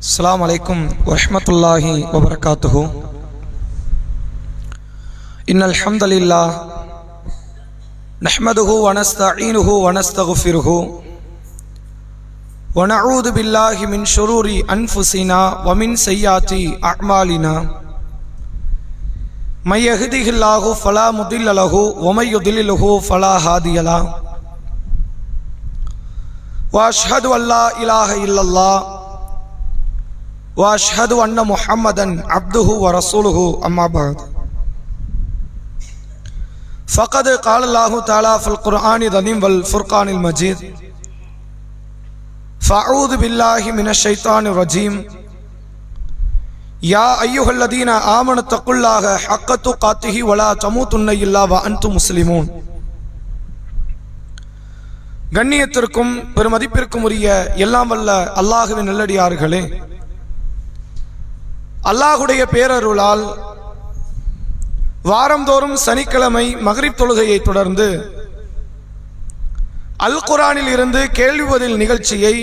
अस्सलामु अलैकुम वरहमतुल्लाहि वबरकातुहु। इन्नल हम्दुलिल्लाह नहमदुहु व नस्तईनुहु व नस्तगफिरुहु व नऊज़ु बिल्लाहि मिन शुरूरि अनफुसिना व मिन सय्याति अअमालिना मय यहदिहिल्लाहु फला मुदिल्ल लहु व मय युद्लिल्हु फला हादिय लहु व अशहदु अल्ला इलाहा इल्लल्लाह व अशहदु अन्न मुहम्मदन अब्दुहु व रसूलुहु अम्मा बाद फ़क़द क़ाल अल्लाहु तआला फ़िल क़ुरआनिल अज़ीम वल फ़ुरक़ानिल मजीद फ़अऊज़ु बिल्लाहि मिनश शैतानिर रजीम या अय्युहल्लज़ीना आमनु तक़ुल्लाह हक़्क़ तुक़ातिहि व ला तमूतुन्ना इल्ला व अंतुम मुस्लिमून। கண்ணியத்திற்கும் பெருமதிப்பிற்கும் உரிய எல்லாம் வல்ல அல்லாஹ்வின் நல்லடியார்களே, அல்லாஹுடைய பேரருளால் வாரந்தோறும் சனிக்கிழமை மக்ரிப் தொழுகையை தொடர்ந்து அல் குர்ஆனில் இருந்து கேள்வி பதில் நிகழ்ச்சியை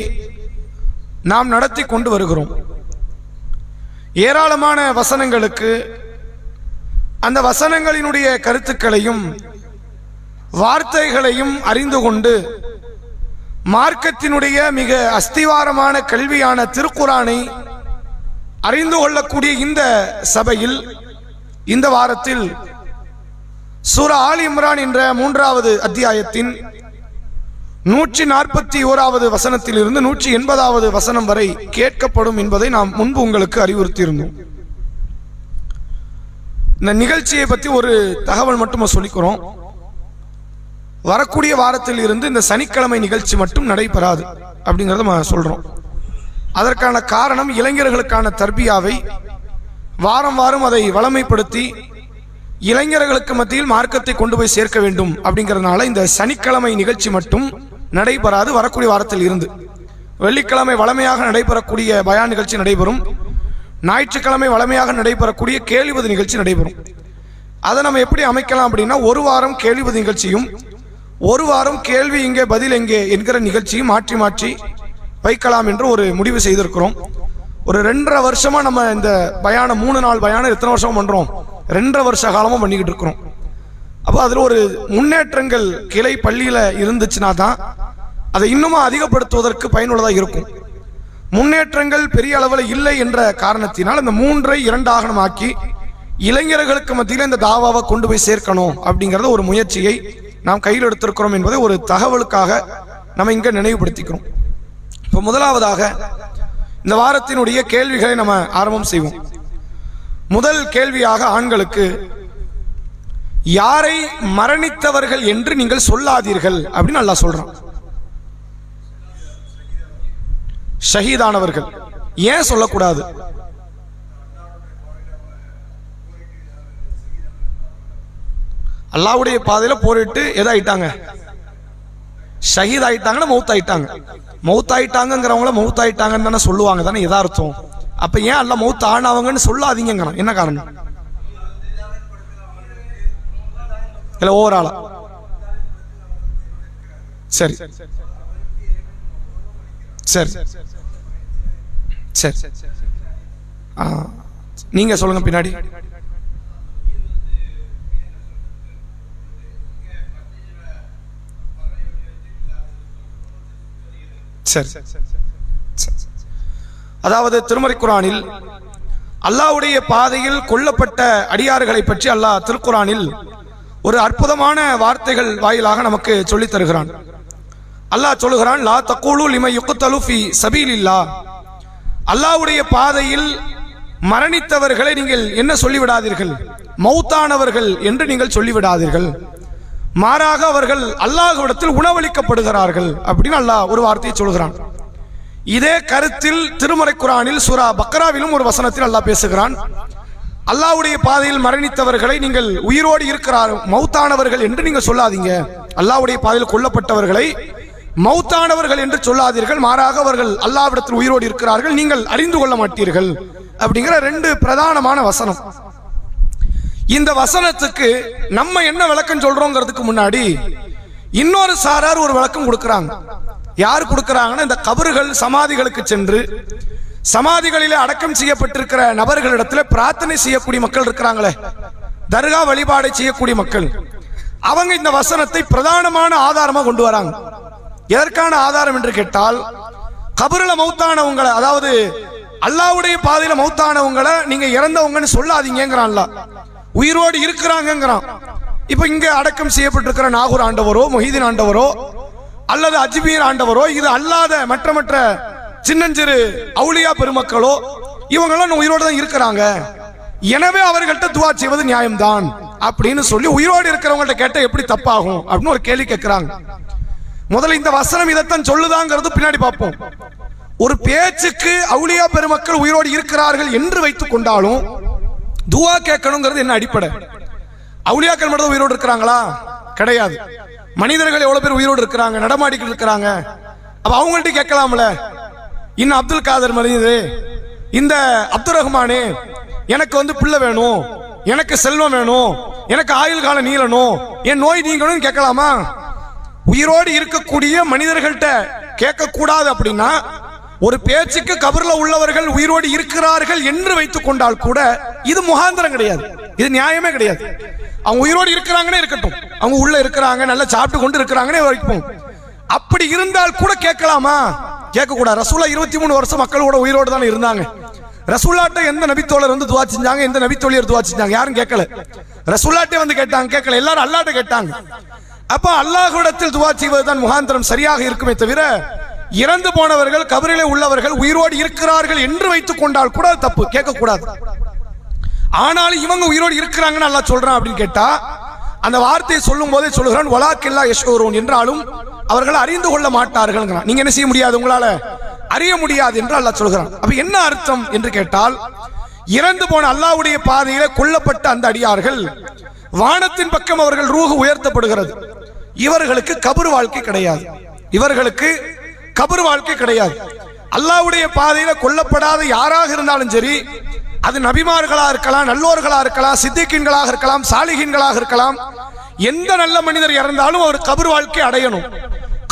நாம் நடத்தி கொண்டு வருகிறோம். ஏராளமான வசனங்களுக்கு அந்த வசனங்களினுடைய கருத்துக்களையும் வார்த்தைகளையும் அறிந்து கொண்டு மார்க்கத்தினுடைய மிக அஸ்திவாரமான கல்வியான திருக்குர்ஆனை அறிந்து கொள்ளக்கூடிய இந்த சபையில் இந்த வாரத்தில் சூரா ஆல் இம்ரான் என்ற 3வது அத்தியாயத்தின் 141வது வசனத்தில் இருந்து 180வது வசனம் வரை கேட்கப்படும் என்பதை நாம் முன்பு உங்களுக்கு அறிவுறுத்தியிருந்தோம். இந்த நிகழ்ச்சியை பற்றி ஒரு தகவல் மட்டும் சொல்லிக்கிறோம். வரக்கூடிய வாரத்தில் இருந்து இந்த சனிக்கிழமை நிகழ்ச்சி மட்டும் நடைபெறாது அப்படிங்கிறத நம்ம சொல்றோம். அதற்கான காரணம் இளைஞர்களுக்கான தர்பியாவை வாரம் வாரம் அதை வளமைப்படுத்தி இளைஞர்களுக்கு மத்தியில் மார்க்கத்தை கொண்டு போய் சேர்க்க வேண்டும் அப்படிங்கிறதுனால இந்த சனிக்கிழமை நிகழ்ச்சி மட்டும் நடைபெறாது. வரக்கூடிய வாரத்தில் இருந்து வெள்ளிக்கிழமை வளமையாக நடைபெறக்கூடிய பயான் நிகழ்ச்சி நடைபெறும். ஞாயிற்றுக்கிழமை வளமையாக நடைபெறக்கூடிய கேள்விபதி நிகழ்ச்சி நடைபெறும். அதை நம்ம எப்படி அமைக்கலாம் அப்படின்னா, ஒரு வாரம் கேள்விபதி நிகழ்ச்சியும் ஒரு வாரம் கேள்வி எங்கே பதில் எங்கே என்கிற நிகழ்ச்சியும் மாற்றி மாற்றி வைக்கலாம் என்று ஒரு முடிவு செய்திருக்கிறோம். ஒரு 2.5 வருஷமா நம்ம இந்த பயானம் 3 நாள் பயானம் எத்தனை வருஷம் பண்றோம்? 2.5 வருஷ காலமும் பண்ணிக்கிட்டு இருக்கிறோம். அப்போ அதில் ஒரு முன்னேற்றங்கள் கிளை பள்ளியில இருந்துச்சுன்னா தான் அதை இன்னும் அதிகப்படுத்துவதற்கு பயனுள்ளதாக இருக்கும். முன்னேற்றங்கள் பெரிய அளவில் இல்லை என்ற காரணத்தினால் இந்த 3ஐ 2ஆக நம்ம ஆக்கி இளைஞர்களுக்கு மத்தியில் இந்த தாவாவை கொண்டு போய் சேர்க்கணும் அப்படிங்கிறத ஒரு முயற்சியை நாம் கையில் எடுத்திருக்கிறோம் என்பதை ஒரு தகவலுக்காக நம்ம இங்க நினைவுபடுத்திக்கிறோம். இப்போ முதலாவதாக இந்த வாரத்தினுடைய கேள்விகளை நம்ம ஆரம்பம் செய்வோம். முதல் கேள்வியாக ஆண்களுக்கு, யாரை மரணித்தவர்கள் என்று நீங்கள் சொல்லாதீர்கள் அப்படின்னு அல்லாஹ் சொல்றான். ஷஹீதானவர்கள் ஏன் சொல்லக்கூடாது? அல்லாஹ்வுடைய பாதையில போரிட்டு எதாயிட்டாங்க, ஷஹீத் ஆயிட்டாங்கன்னா மௌத் ஆயிட்டாங்க. மௌத் ஆயிட்டாங்கிறவங்கள மௌத் ஆயிட்டாங்கன்னு தானே சொல்லுவாங்க தானே எதார்த்தம். அப்ப ஏன் அல்லாஹ் மௌத் ஆனவங்கன்னு சொல்லாதீங்க? என்ன காரணம்? இல்ல ஓவராலா? சரி சரி சரி நீங்க சொல்லுங்க பின்னாடி. சரி, அதாவது திருமறை குர்ஆனில் அல்லாஹ்வுடைய பாதையில் கொல்லப்பட்ட அடியார்களை பற்றி அல்லாஹ் திருக்குர்ஆனில் ஒரு அற்புதமான வார்த்தைகள் வாயிலாக நமக்கு சொல்லித் தருகிறான். அல்லாஹ் சொல்லுகிறான், லா தக்கூலு லிமன் யுக்தலு ஃபீ சபீலில்லாஹ். அல்லாஹ்வுடைய பாதையில் மரணித்தவர்களை நீங்கள் என்ன சொல்லிவிடாதீர்கள்? மௌத்தானவர்கள் என்று நீங்கள் சொல்லிவிடாதீர்கள். மாறாக அவர்கள் அல்லாஹ்விடத்தில் உணவளிக்கப்படுகிறார்கள் அப்படின்னு அல்லாஹ் ஒரு வார்த்தையை சொல்கிறான். இதே கருத்தில் திருமறை குர்ஆனில் சூரா பக்ராவிலும் ஒரு வசனத்தில் அல்லாஹ் பேசுகிறான். அல்லாஹ்வுடைய பாதையில் மரணித்தவர்களை நீங்கள் உயிரோடு இருக்கிறார் மௌத்தானவர்கள் என்று நீங்கள் சொல்லாதீங்க. அல்லாஹ்வுடைய பாதையில் கொல்லப்பட்டவர்களை மௌத்தானவர்கள் என்று சொல்லாதீர்கள். மாறாக அவர்கள் அல்லாஹ்விடத்தில் உயிரோடு இருக்கிறார்கள், நீங்கள் அறிந்து கொள்ள மாட்டீர்கள் அப்படிங்கிற 2 பிரதானமான வசனம். இந்த வசனத்துக்கு நம்ம என்ன விளக்கம் சொல்றோங்கிறதுக்கு முன்னாடி இன்னொரு சாரார் ஒரு விளக்கம் கொடுக்கிறாங்க. யார் கொடுக்கிறாங்கன்னா, இந்த கபறுகள் சமாதிகளுக்கு சென்று சமாதிகளிலே அடக்கம் செய்யப்பட்டிருக்கிற நபர்களிடத்தில் பிரார்த்தனை செய்யக்கூடிய மக்கள் இருக்கிறாங்களே, தர்கா வழிபாடை செய்யக்கூடிய மக்கள், அவங்க இந்த வசனத்தை பிரதானமான ஆதாரமா கொண்டு வராங்க. எதற்கான ஆதாரம் என்று கேட்டால், கபருல மௌத்தானவங்களை, அதாவது அல்லாஹ்வுடைய பாதையில மௌத்தானவங்களை நீங்க இறந்தவங்கன்னு சொல்லாதீங்கிறான்ல, உயிரோடு இருக்கிறாங்கிறான். இப்ப இங்க அடக்கம் செய்யப்பட்டிருக்கிற நாகூர் ஆண்டவரோ மொஹிதீன் ஆண்டவரோ அல்லது அஜ்மீர் ஆண்டவரோ, இது அல்லாத மற்ற சின்னஞ்சிறு அவுலியா பெருமக்களோ இவங்கெல்லாம் உயிரோடு தான் இருக்கிறாங்க, எனவே அவர்கள்ட்ட துவா செய்வது நியாயம்தான் அப்படின்னு சொல்லி உயிரோடு இருக்கிறவங்கள்ட்ட கேட்ட எப்படி தப்பாகும் அப்படின்னு ஒரு கேள்வி கேட்கிறாங்க. முதல்ல இந்த வசனம் இதைத்தான் சொல்லுதாங்கிறது பின்னாடி பார்ப்போம். ஒரு பேச்சுக்கு அவுலியா பெருமக்கள் உயிரோடு இருக்கிறார்கள் என்று வைத்துக் கொண்டாலும் துவா கேட்கணுங்கிறது என்ன அடிப்படை? அவுலியாக்கள் மட்டும் உயிரோடு இருக்கிறாங்களா? கிடையாது. மனிதர்கள் எவ்வளவு பேர் உயிரோடு இருக்கிறாங்க, நடமாடிக்கிட்டு இருக்கிறாங்க. அப்ப அவங்கள்ட்ட கேட்கலாம்ல, இன்னும் அப்துல் காதர் மனிதே, இந்த அப்துல் ரஹ்மானே, எனக்கு பிள்ளை வேணும், எனக்கு செல்வம் வேணும், எனக்கு ஆயுள் காலம் நீளணும், என் நோய் நீங்கணும் கேட்கலாமா? உயிரோடு இருக்கக்கூடிய மனிதர்கள்ட்ட கேட்க கூடாது. அப்படின்னா ஒரு பேச்சுக்கு கபர்ல உள்ளவர்கள் உயிரோடு இருக்கிறார்கள் என்று வைத்துக் கொண்டால் கூட இது முகாந்திரம் கிடையாது, இது நியாயமே கிடையாது. அவங்க உயிரோடு இருக்கிறாங்கன்னே இருக்கட்டும், அவங்க உள்ள இருக்கிறாங்க, நல்லா சாப்பிட்டு கொண்டு இருக்கிறாங்கன்னே வரைக்கும், அப்படி இருந்தால் கூட கேட்கலாமா? கேட்க கூடாது. ரசூலா 23 வருஷம் மக்கள் கூட உயிரோடு தானே இருந்தாங்க. ரசூலாட்ட எந்த நபித்தோழர் துவா செஞ்சாங்க, எந்த நபித்தோழியர் துவா செஞ்சாங்க? யாரும் கேட்கல. ரசூலாட்டே கேட்டாங்க, கேட்கல. எல்லாரும் அல்லாஹ்ட்ட கேட்டாங்க. அப்ப அல்லாஹ்விடத்தில் துவா செய்வதுதான் முகாந்திரம் சரியாக இருக்குமே தவிர, இறந்து போனவர்கள் கபரிலே உள்ளவர்கள் உயிரோடு இருக்கிறார்கள் என்று வைத்துக் கொண்டால் கூட தப்பு, கேட்க கூடாது. ஆனாலும் இவங்க உயிரோடு இருக்கிறாங்கன்னு அல்லாஹ் சொல்றான் அப்படின்னு கேட்டா, அந்த வார்த்தையை சொல்லும் போதே சொல்லுகிறான் வலாக்கில்லா யஷ்ஊரூன், என்றாலும் அவர்கள் அறிந்து கொள்ள மாட்டார்கள். நீங்க என்ன செய்ய முடியாது, உங்களால அறிய முடியாது என்று அல்லாஹ் சொல்கிறான். அப்ப என்ன அர்த்தம் என்று கேட்டால், இறந்து போன அல்லாஹ்வுடைய பாதையில கொல்லப்பட்ட அந்த அடியார்கள் வானத்தின் பக்கம் அவர்கள் ரூஹ் உயர்த்தப்படுகிறது. இவர்களுக்கு கபர் வாழ்க்கை கிடையாது, இவர்களுக்கு கபர் வாழ்க்கை கிடையாது. அல்லாஹ்வுடைய பாதையில கொல்லப்படாத யாராக இருந்தாலும் சரி, அது நபிமார்களா இருக்கலாம், நல்லோர்களா இருக்கலாம், சித்திகீன்களாக இருக்கலாம், சாலிஹீன்களாக இருக்கலாம், எந்த நல்ல மனிதர் இறந்தாலும் அவர் கபர் வாழ்க்கை அடையணும்,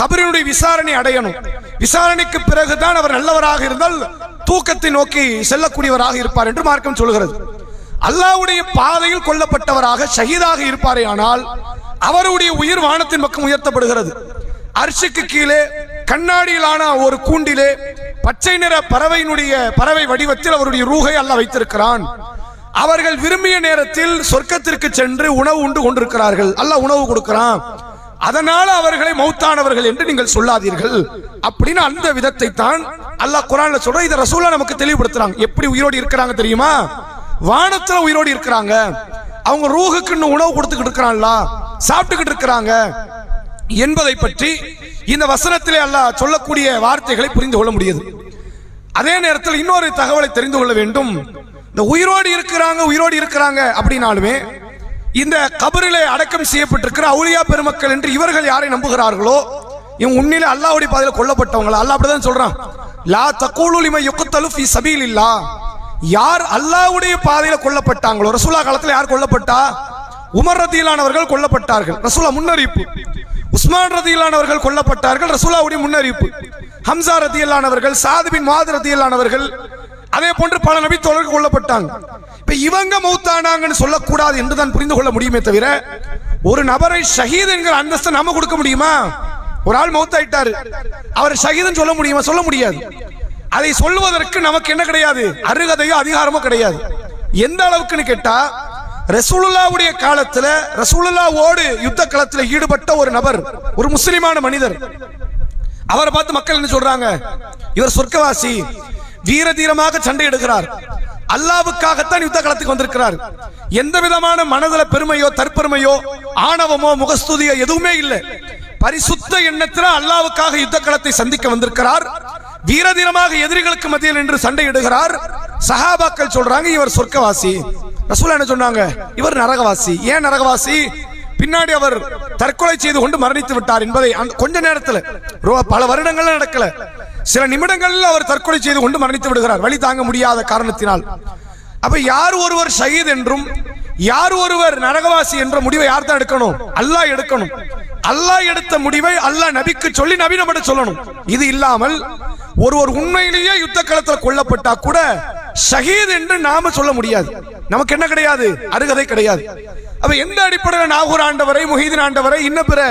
கபரினுடைய விசாரணை அடையணும். விசாரணைக்கு பிறகுதான் அவர் நல்லவராக இருந்தால் தூக்கத்தை நோக்கி செல்லக்கூடியவராக இருப்பார் என்று மார்க்கம் சொல்கிறது. அல்லாஹ்வுடைய பாதையில் கொல்லப்பட்டவராக ஷஹீதாக இருப்பாரே ஆனால் அவருடைய உயிர் வானத்தின் பக்கம் உயர்த்தப்படுகிறது. அர்ஷுக்கு கீழே கண்ணாடியிலான ஒரு கூண்டிலே பச்சை நிற பறவை வடிவத்தில் அவருடைய ரூஹை அல்லாஹ் வைத்திருக்கிறான். அவர்கள் விரும்பிய நேரத்தில் சொர்க்கத்திற்கு சென்று உணவு உண்டு கொண்டிருக்கிறார்கள். அல்லாஹ் உணவு கொடுக்கிறான். அதனால அவர்களை மௌத்தானவர்கள் என்று நீங்கள் சொல்லாதீர்கள் அப்படின்னு அந்த விதத்தை தான் அல்லாஹ் குர்ஆன்ல சொல்ற. இத ரசூலா நமக்கு தெளிவுபடுத்துறாங்க. எப்படி உயிரோடு இருக்கிறாங்க தெரியுமா? வானத்துல உயிரோடு இருக்கிறாங்க. அவங்க ரூஹுக்கு இன்னும் உணவு கொடுத்துக்கிட்டு இருக்கிறான்ல, சாப்பிட்டுக்கிட்டு இருக்கிறாங்க என்பதை பற்றி இந்த வசனத்திலே அல்லாஹ் சொல்லக்கூடிய வார்த்தைகளை புரிந்து கொள்ள முடியுது. அதே நேரத்தில் இன்னொரு தகவலை தெரிந்து கொள்ள வேண்டும். இந்த உயிரோடு இருக்கிறாங்க அப்படின்னாலுமே இந்த கபரிலே அடக்கம் செய்யப்பட்டிருக்கிற அவுலியா பெருமக்கள் என்று இவர்கள் யாரை நம்புகிறார்களோ இவங்க உண்மையிலே அல்லாஹ்வுடைய பாதையில் கொல்லப்பட்டவங்க. அல்லாஹ் அப்படிதான் சொல்றான், லா தகூலு லிமன் யுக்தலு ஃபீ சபீலில்லாஹ். யார் அல்லாஹ்வுடைய பாதையில் கொல்லப்பட்டாங்களோ, ரசூலா காலத்தில் யார் கொல்லப்பட்டா? உமர் ரதியல்லானவர்கள் கொல்லப்பட்டார்கள், ரசூலா முன்னறிவிப்பு. உஸ்மான் ரதியல்லானவர்கள் கொல்லப்பட்டார்கள், ரசூலாவுடைய முன்னறிவிப்பு. ஹம்சா ரதியல்லானவர்கள், சாத் பின் முஆத் ரதியல்லானவர்கள், அதே போன்று பல நபி தோழர்கள் கொல்லப்பட்டாங்க. இப்ப இவங்க மௌத்தானாங்கன்னு சொல்லக்கூடாது என்றுதான் புரிந்து கொள்ள முடியுமே தவிர, ஒரு நபரை ஷஹீத் என்கிற அந்தஸ்தை நாம கொடுக்க முடியுமா? ஒரு ஆள் மௌத்தாயிட்டாரு, அவர் ஷஹீதுன்னு சொல்ல முடியுமா? சொல்ல முடியாது. அதை சொல்வதற்கு நமக்கு என்ன கிடையாது, அருகதையோ அதிகாரமோ கிடையாது. எந்த அளவுக்குன்னு கேட்டா, ரசூலுல்லாஹ்வுடைய காலத்துல ரசூலுல்லாஹ்வோடு யுத்த களத்தில் ஈடுபட்ட ஒரு நபர், ஒரு முஸ்லிமான மனிதர், அவரை பார்த்து மக்கள் என்ன சொல்றாங்க? இவர் சொர்க்கவாசி, வீர தீரமாக சண்டை எடுக்கிறார், அல்லாஹ்வுக்காகத்தான் யுத்த களத்துக்கு வந்திருக்கிறார். எந்த விதமான மனதள பெருமையோ தற்பெருமையோ ஆணவமோ முகஸ்துதியோ எதுவுமே இல்லை. பரிசுத்த எண்ணத்தில் அல்லாஹ்வுக்காக யுத்த களத்தை சந்திக்க வந்திருக்கிறார். வீரதீரமாக எதிரிகளுக்கு மத்தியில் நின்று சண்டையிடுகிறார். சஹாபாக்கள் சொல்றாங்க இவர் சொர்க்கவாசி. ரசூல் என்ன சொன்னாங்க? இவர் நரகவாசி. ஏன் நரகவாசி? பின்னாடி அவர் தற்கொலை செய்து கொண்டு மரணித்து விட்டார் என்பதை கொஞ்ச நேரத்தில், பல வருடங்கள் நடக்கல, சில நிமிடங்களில் அவர் தற்கொலை செய்து கொண்டு மரணித்து விடுகிறார், வழி தாங்க முடியாத காரணத்தினால். அப்ப யார் ஒருவர் ஷஹீத் என்றும் யார் ஒருவர் நரகவாசி என்ற முடிவை யார் தான் எடுக்கணும்? அல்லாஹ் எடுக்கணும். அல்லாஹ் எடுத்த முடிவை அல்லாஹ் நபிக்கு சொல்லி நபி நம்மகிட்ட சொல்லணும். இது இல்லாமல் ஒருவர் உண்மையிலேயே யுத்த களத்தில் கொல்லப்பட்டா கூட ஷஹீத் என்று நாம சொல்ல முடியாது. நமக்கு என்ன கிடையாது, அருகதை கிடையாது. அப்ப எந்த அடிப்படையில் நாகூர் ஆண்டவரை, முஹீதீன் ஆண்டவரை, இன்ன பிற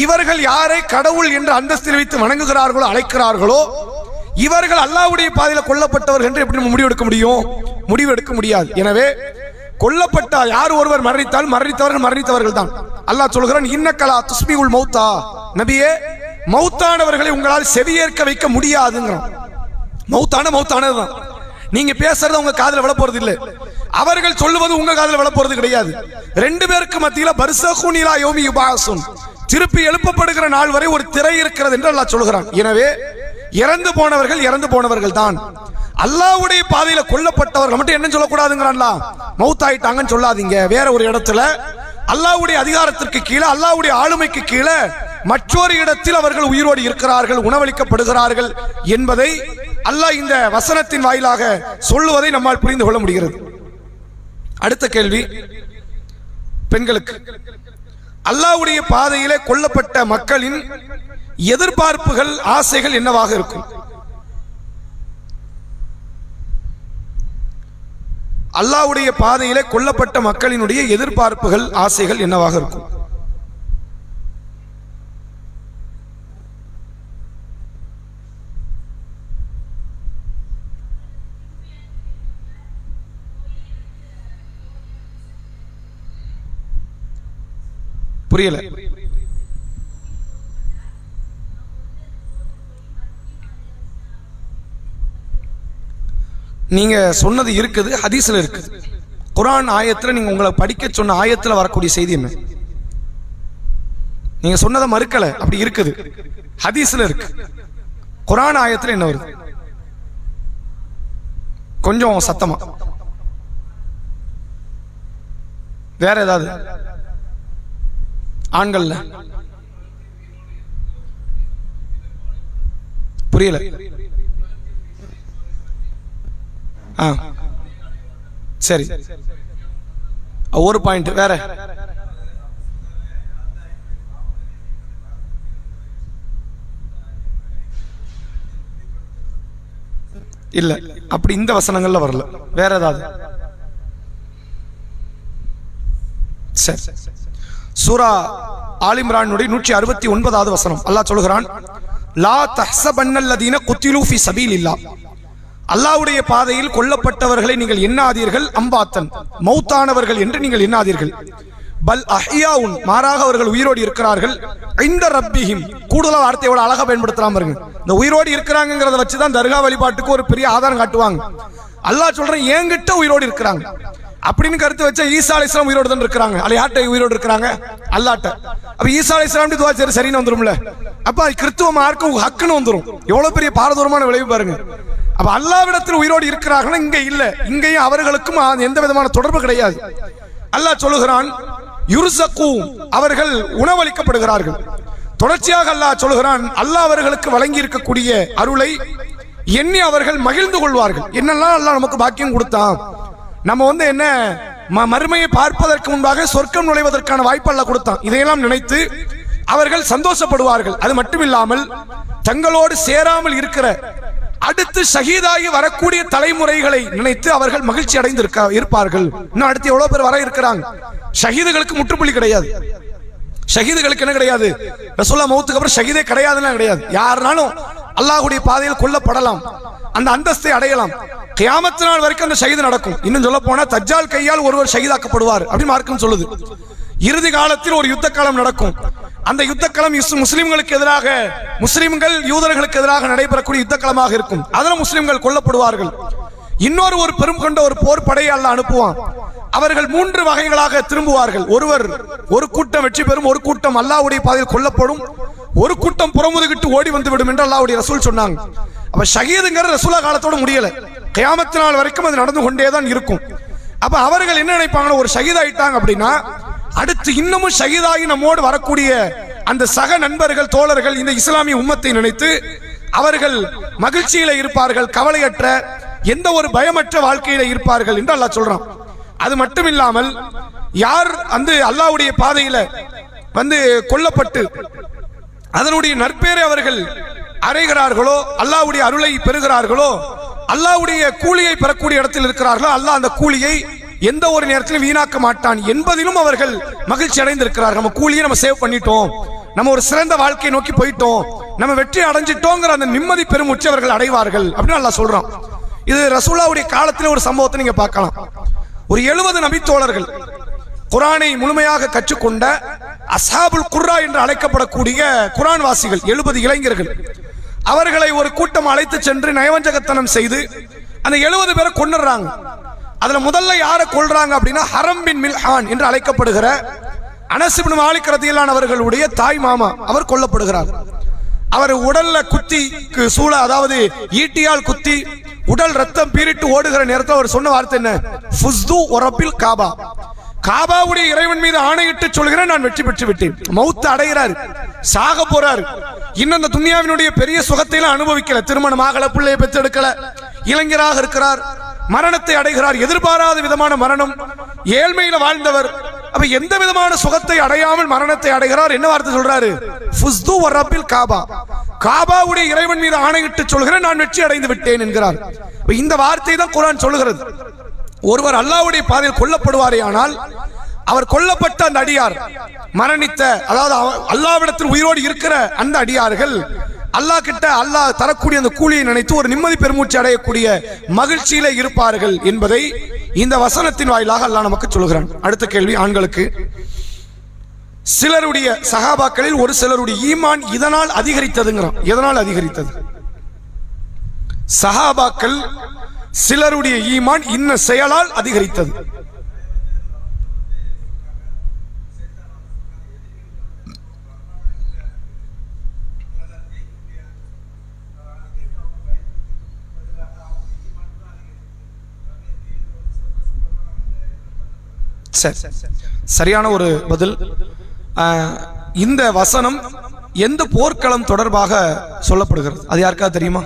இவர்கள் யாரை கடவுள் என்று அந்தஸ்தில் வைத்து வணங்குகிறார்களோ, அழைக்கிறார்களோ, இவர்கள் அல்லாஹ்வுடைய பாதையில் கொல்லப்பட்டவர்கள் என்று எப்படி முடிவெடுக்க முடியும்? முடிவெடுக்க முடியாது. எனவே கொல்லப்பட்ட யார் ஒருவர் மரணித்தால் மரணித்தவர்கள் மரணித்தவர்கள் தான். அல்லாஹ் சொல்கிறான், இன்னக்கலா துஸ்மிஉல் மௌத்தா, நபியே மௌத்தானவர்களை உங்களால் செவியேற்க வைக்க முடியாதுங்கிறான். மௌத்தானதுதான். நீங்க பேசுறது உங்க காதுல விழ போறது இல்லை, அவர்கள் சொல்லுவது உங்க காதுல விழ போறது கிடையாது. ரெண்டு பேருக்கு மத்தியில பர்ஸகுன் இலா யௌமி யுபாஸுன், திருப்பி எழுப்பப்படுகிற நாள் வரை ஒரு திரை இருக்கிறது என்று அல்லாஹ் சொல்கிறான். எனவே இறந்து போனவர்கள் தான். அல்லாஹ்வுடைய பாதையில கொல்லப்பட்டவர்கள் மட்டும் என்ன சொல்லக்கூடாதுங்கிறான்ல, மௌத்தாயிட்டாங்கன்னு சொல்லாதீங்க. வேற ஒரு இடத்துல அல்லாஹ்வுடைய அதிகாரத்திற்கு கீழே, அல்லாஹ்வுடைய ஆளுமைக்கு கீழே மற்றொரு இடத்தில் அவர்கள் உயிரோடு இருக்கிறார்கள், உணவளிக்கப்படுகிறார்கள் என்பதை அல்லாஹ் இந்த வசனத்தின் வாயிலாக சொல்லுவதை நம்மால் புரிந்து கொள்ள முடிகிறது. அடுத்த கேள்வி பெண்களுக்கு. அல்லாஹ்வுடைய பாதையிலே கொல்லப்பட்ட மக்களின் எதிர்பார்ப்புகள், ஆசைகள் என்னவாக இருக்கும்? அல்லாஹ்வுடைய பாதையிலே கொல்லப்பட்ட மக்களினுடைய எதிர்பார்ப்புகள், ஆசைகள் என்னவாக இருக்கும்? புரியல. நீங்க சொன்னது இருக்குது, ஹதீஸ்ல இருக்குது. குர்ஆன் ஆயத்துல நீங்க உங்களை படிக்க சொன்ன ஆயத்துல வரக்கூடிய செய்தி என்ன? நீங்க சொன்னதை மறுக்கல, அப்படி இருக்குது, ஹதீஸ்ல இருக்கு. குர்ஆன் ஆயத்துல என்ன வருது? கொஞ்சம் சத்தமா. வேற ஏதாவது ஆண்கள்ல? புரியல. சரி, ஒரு பாயிண்ட். வேற இல்ல, அப்படி இந்த வசனங்கள்ல வரல. வேற ஏதாவது? சரி, சூரா ஆல் இம்ரானுடைய 169வது வசனம் அல்லாஹ் சொல்கிறான், லா தஹ்ஸபன்னல்லதீன குத்திலூ ஃபீ ஸபீலில்லாஹ், அல்லாஹ்வுடைய பாதையில் கொல்லப்பட்டவர்களை நீங்கள் எண்ணாதீர்கள் அம்பாத்தன், மௌத்தானவர்கள் என்று நீங்கள் எண்ணாதீர்கள். பல் அஹ்யாவுன், மாறாக அவர்கள் உயிரோடு இருக்கிறார்கள். இந்த ரப்பிஹிம், கூடுதல் வார்த்தை எவ்வளவு அழகா பயன்படுத்தலாம் பாருங்க. இந்த உயிரோடு இருக்கிறாங்கிறத வச்சுதான் தர்கா வழிபாட்டுக்கு ஒரு பெரிய ஆதாரம் காட்டுவாங்க. அல்லாஹ் சொல்றேன் என்கிட்ட உயிரோடு இருக்கிறாங்க அப்படின்னு கருத்து வச்சா ஈசா அலைஹிஸ்ஸலாம் உயிரோடு தான் இருக்கிறாங்க. அல்ல யார்ட்ட உயிரோடு இருக்கிறாங்க? அல்லாஹ்ட்ட. அப்ப ஈசா அலைஹிஸ்ஸலாம் துஆ செய்ய சரின்னு வந்துரும்ல. அப்ப கிறிஸ்துவ மார்க்கம் ஹக்குன்னு வந்துரும். எவ்வளவு பெரிய பாரதூரமான விளைவு பாருங்க. அப்ப அல்லாஹ்விடத்தில் உயிரோடு இருக்கிறார்கள், இங்க இல்ல. இங்கேயும் அவர்களுக்கும் எந்த விதமான தொடர்பு கிடையாது. அல்லாஹ் சொல்லுகிறான், யுர்ஸகு, அவர்கள் உணவளிக்கப்படுகிறார்கள். தொடர்ச்சியாக அல்லாஹ் சொல்லுகிறான், அல்லாஹ் அவர்களுக்கு வழங்கி இருக்கக்கூடிய அருளை எண்ணி அவர்கள் மகிழ்ந்து கொள்வார்கள். என்னெல்லாம் அல்லாஹ் நமக்கு பாக்கியம் கொடுத்தான், நம்ம என்ன மறுமையை பார்ப்பதற்கு முன்பாக சொர்க்கம் நுழைவதற்கான வாய்ப்பு அல்லாஹ் கொடுத்தான், இதையெல்லாம் நினைத்து அவர்கள் சந்தோஷப்படுவார்கள். அது மட்டும் இல்லாமல் தங்களோடு சேராமல் இருக்கிற அடுத்து ஷஹீதாகி வரக்கூடிய தலைமுறைகளை நினைத்து அவர்கள் மகிழ்ச்சி அடைந்து இருப்பார்கள். இன்னும் அடுத்து எவ்வளவு பேர் வர இருக்கிறாங்க. ஷஹீதுகளுக்கு முற்றுப்புள்ளி கிடையாது. ஷஹீதுகளுக்கு என்ன கிடையாது? ரசூலுல்லாஹ் மௌத்துக்கு அப்புறம் ஷஹீதே கிடையாதுன்னா கிடையாது. யாருனாலும் அல்லாஹ்வுடைய பாதையில் கொல்லப்படலாம், அந்த அந்தஸ்தை அடையலாம். கியாமத் நாள் வரைக்கும் அந்த ஷஹீது நடக்கும். இன்னும் சொல்ல போனா தஜ்ஜால் கையால் ஒருவர் ஷஹீதாக்கப்படுவார் அப்படின்னு மார்க்கம் சொல்லுது. இறுதி காலத்தில் ஒரு யுத்த காலம் நடக்கும். அந்த யுத்த களம் முஸ்லிம்களுக்கு எதிராக, முஸ்லிம்கள் யூதர்களுக்கு எதிராக நடைபெறக்கூடிய யுத்த களமாக இருக்கும். அதில் முஸ்லிம்கள் கொல்லப்படுவார்கள். ஒரு பெரும் கொண்ட ஒரு போர் படையை அல்லாஹ் அனுப்புவான். அவர்கள் 3 வகைகளாக திரும்புவார்கள். ஒரு கூட்டம் வெற்றி பெறும், ஒரு கூட்டம் அல்லாஹ்வுடைய பாதையில் கொல்லப்படும், ஒரு கூட்டம் புறமுதுகிட்டு ஓடி வந்து விடும் என்று அல்லாஹ்வுடைய ரசூல் சொன்னாங்க. அப்ப ஷஹீதுங்கிற ரசூலா காலத்தோட முடியல, கியாமத் நாள் வரைக்கும் அது நடந்து கொண்டேதான் இருக்கும். அப்ப அவர்கள் என்ன நினைப்பாங்க, ஒரு ஷஹீத் ஆயிட்டாங்க அப்படின்னா அடுத்து இன்னமும் ஷஹீதாகி நம்மோடு வரக்கூடிய அந்த சக நண்பர்கள், தோழர்கள் இந்த இஸ்லாமிய உம்மத்தை நினைத்து அவர்கள் மகிழ்ச்சியில இருப்பார்கள், கவலையற்ற எந்த ஒரு பயமற்ற வாழ்க்கையில இருப்பார்கள் என்று அல்லாஹ் சொல்றான். அது மட்டும் இல்லாமல் யார் அல்லாஹ்வுடைய பாதையில கொல்லப்பட்டு அதனுடைய நற்பேரை அவர்கள் அடைகிறார்களோ, அல்லாஹ்வுடைய அருளை பெறுகிறார்களோ, அல்லாஹ்வுடைய கூலியை பெறக்கூடிய இடத்தில் இருக்கிறார்களோ, அல்லாஹ் அந்த கூலியை எந்த ஒரு நேரத்திலும் வீணாக்க மாட்டான் என்பதிலும் அவர்கள் மகிழ்ச்சி அடைந்திருக்கிறார்கள். நம்ம கூலியை நம்ம சேவ் பண்ணிட்டோம், நம்ம ஒரு சிறந்த வாழ்க்கையை நோக்கி போயிட்டோம், நம்ம வெற்றி அடைஞ்சிட்டோங்கிற அந்த நிம்மதி பெருமூச்சு அவர்கள் அடைவார்கள் அப்படின்னு அல்லாஹ் சொல்றான். இது ரசூலுல்லாஹ்வுடைய காலத்தில் ஒரு சம்பவத்தை நீங்க பார்க்கலாம். ஒரு 70 நபித்தோழர்கள் குர்ஆனை முழுமையாக கற்றுக்கொண்ட அஸ்ஹாபுல் குர்ரா என்று அழைக்கப்படக்கூடிய குர்ஆன் வாசிகள் 70 இளைஞர்கள், அவர்களை ஒரு கூட்டம் அழைத்து சென்று நயவஞ்சகத்தனம் செய்து அந்த 70 பேரை கொன்னுறாங்க. அதுல முதல்ல யாரை கொல்றாங்க அப்படின்னா ஹரம் பின் மில்ஹான் என்று அழைக்கப்படுகிற அனஸ் இப்னு மாலிக் ரலியல்லாஹு அவர்களுடைய தாய் மாமா அவர் கொல்லப்படுகிறார். அவர் உடல்ல குத்தி சூழ, அதாவது ஈட்டியால் குத்தி உடல் ரத்தம் பீரிட்டு ஓடுகிற நேரத்தில் அவர் சொன்ன வார்த்தை என்ன? ஃபுஸ்து வரபில் காபா, காபாவுடைய இறைவன் மீது ஆணையிட்டு சொல்கிறேன், நான் வெற்றி பெற்று விட்டேன். மௌத் அடைகிறார், சாக போறார். இன்னும் அந்த துன்யாவினுடைய பெரிய சுகத்தை அனுபவிக்கல, திருமணம் ஆகல, பிள்ளையை பெற்றெடுக்கல, இளைஞராக இருக்கிறார், மரணத்தை அடைகிறார். எதிர்பாராத விதமான மரணம், ஏழ்மையில வாழ்ந்தவர். அப்ப எந்த விதமான சுகத்தை அடையாமல் மரணத்தை அடைகிறார். என்ன வார்த்தை சொல்றாரு? ஃபுஸ்து வரபில் காபா, காபாவுடைய இறைவன் மீது ஆணையிட்டு சொல்கிறேன், நான் வெற்றி அடைந்து விட்டேன் என்கிறார். இந்த வார்த்தை தான் குர்ஆன் சொல்லுகிறது. ஒருவர் அல்லாஹ்வுடைய பாதையில் கொல்லப்படுவாரே ஆனால் அவர் கொல்லப்பட்ட அந்த அடியார் மரணித்த, அதாவது அல்லாஹ்விடத்தில் உயிரோடு இருக்கிற அந்த அடியார்கள் அல்லாஹ் கிட்ட அல்லாஹ் தரக்கூடிய அந்த கூலியை நினைத்து ஒரு நிம்மதி பெருமூச்சு அடையக்கூடிய மகிழ்ச்சியில இருப்பார்கள் என்பதை இந்த வசனத்தின் வாயிலாக அல்லாஹ் நமக்கு சொல்கிறான். அடுத்த கேள்வி ஆண்களுக்கு. சிலருடைய சஹாபாக்களில் ஒரு சிலருடைய ஈமான் இதனால் அதிகரித்ததுங்கிறான். எதனால் அதிகரித்தது? சஹாபாக்கள் சிலருடைய ஈமான் இன்ன செயலால் அதிகரித்தது. சரியான ஒரு பதில். இந்த வசனம் எந்த போர்க்களம் தொடர்பாக சொல்லப்படுகிறது? அது யாருக்காவது தெரியுமா?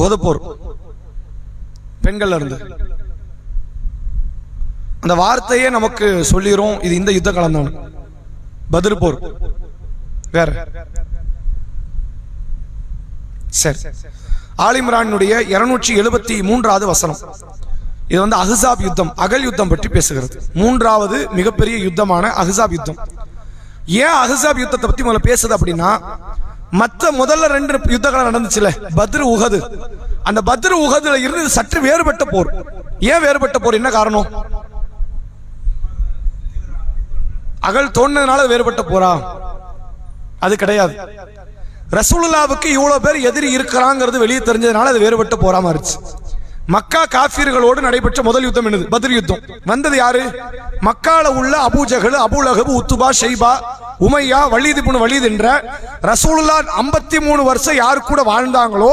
ஓதப்போர், பெண்கள் இருந்து அந்த வார்த்தையே நமக்கு சொல்லிரும், இது இந்த யுத்த களம் தான். பத்ர் போர் வேற. சரி, ஆல் இம்ரானுடைய 273வது வசனம். இது அஹ்ஸாப் யுத்தம், அகல் யுத்தம் பற்றி பேசுகிறது. 3வது மிகப்பெரிய யுத்தமான அஹ்ஸாப் யுத்தம். ஏன் அஹ்ஸாப் யுத்தத்தை பத்தி முதல்ல பேசுது அப்படின்னா, மற்ற முதல்ல 2 யுத்தங்கள் நடந்துச்சுல, பத்ர் உஹது, அந்த பத்ர் உஹதுல இருந்து சற்று வேறுபட்ட போர். ஏன் வேறுபட்ட போர்? என்ன காரணம்? அகல் தோன்றதுனால வேறுபட்ட போரா? அது கிடையாது. ரசூலுல்லாஹ்வுக்கு இவ்வளவு பேர் எதிரி இருக்கிறாங்கிறது வெளியே தெரிஞ்சதுனால அது வேறுபட்ட போரா மாறிச்சு. மக்கா காஃபிர்களோடு நடைபெற்ற முதல் யுத்தம் என்னது? பத்ர் யுத்தம். வந்தது யாரு? மக்கால உள்ள Abu Jahl, Abu Lahab, Utbah, Shaybah, Umayyah, Walid ibn Walid என்ற ரசூலுல்லாஹ் 53 வருஷம் யாரு கூட வாழ்ந்தாங்களோ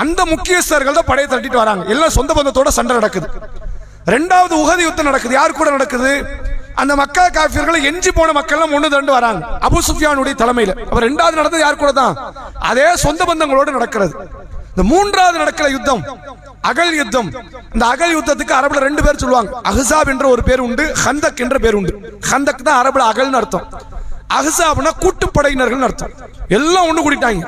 அந்த முக்கியஸ்தர்கள் தான் படையை தட்டிட்டு வராங்க. எல்லாம் சொந்த பந்தத்தோட சண்டை நடக்குது. 2வது உஹது யுத்தம் நடக்குது. யாரு கூட நடக்குது? அந்த மக்கா காஃபிர்களை எஞ்சி போன மக்கள் ஒண்ணு திரண்டு வராங்க அபூ சுஃபியானுடைய தலைமையில. அப்ப 2வது நடந்தது யாரு கூட தான்? அதே சொந்த பந்தங்களோடு நடக்கிறது. இந்த 3வது நடக்கிற யுத்தம் அகல் யுத்தம். இந்த அகல் யுத்தத்துக்கு அரபுல 2 பேர் சொல்லுவாங்க. அஹ்ஸாப் என்ற ஒரு பேர் உண்டு, ஹந்தக் என்ற பேர் உண்டு. ஹந்தக் தான் அரபுல அகல்னு அர்த்தம். அஹ்ஸாப்னா கூட்டுப்படையினர்கள் அர்த்தம். எல்லாம் ஒண்ணு கூட்டிட்டாங்க.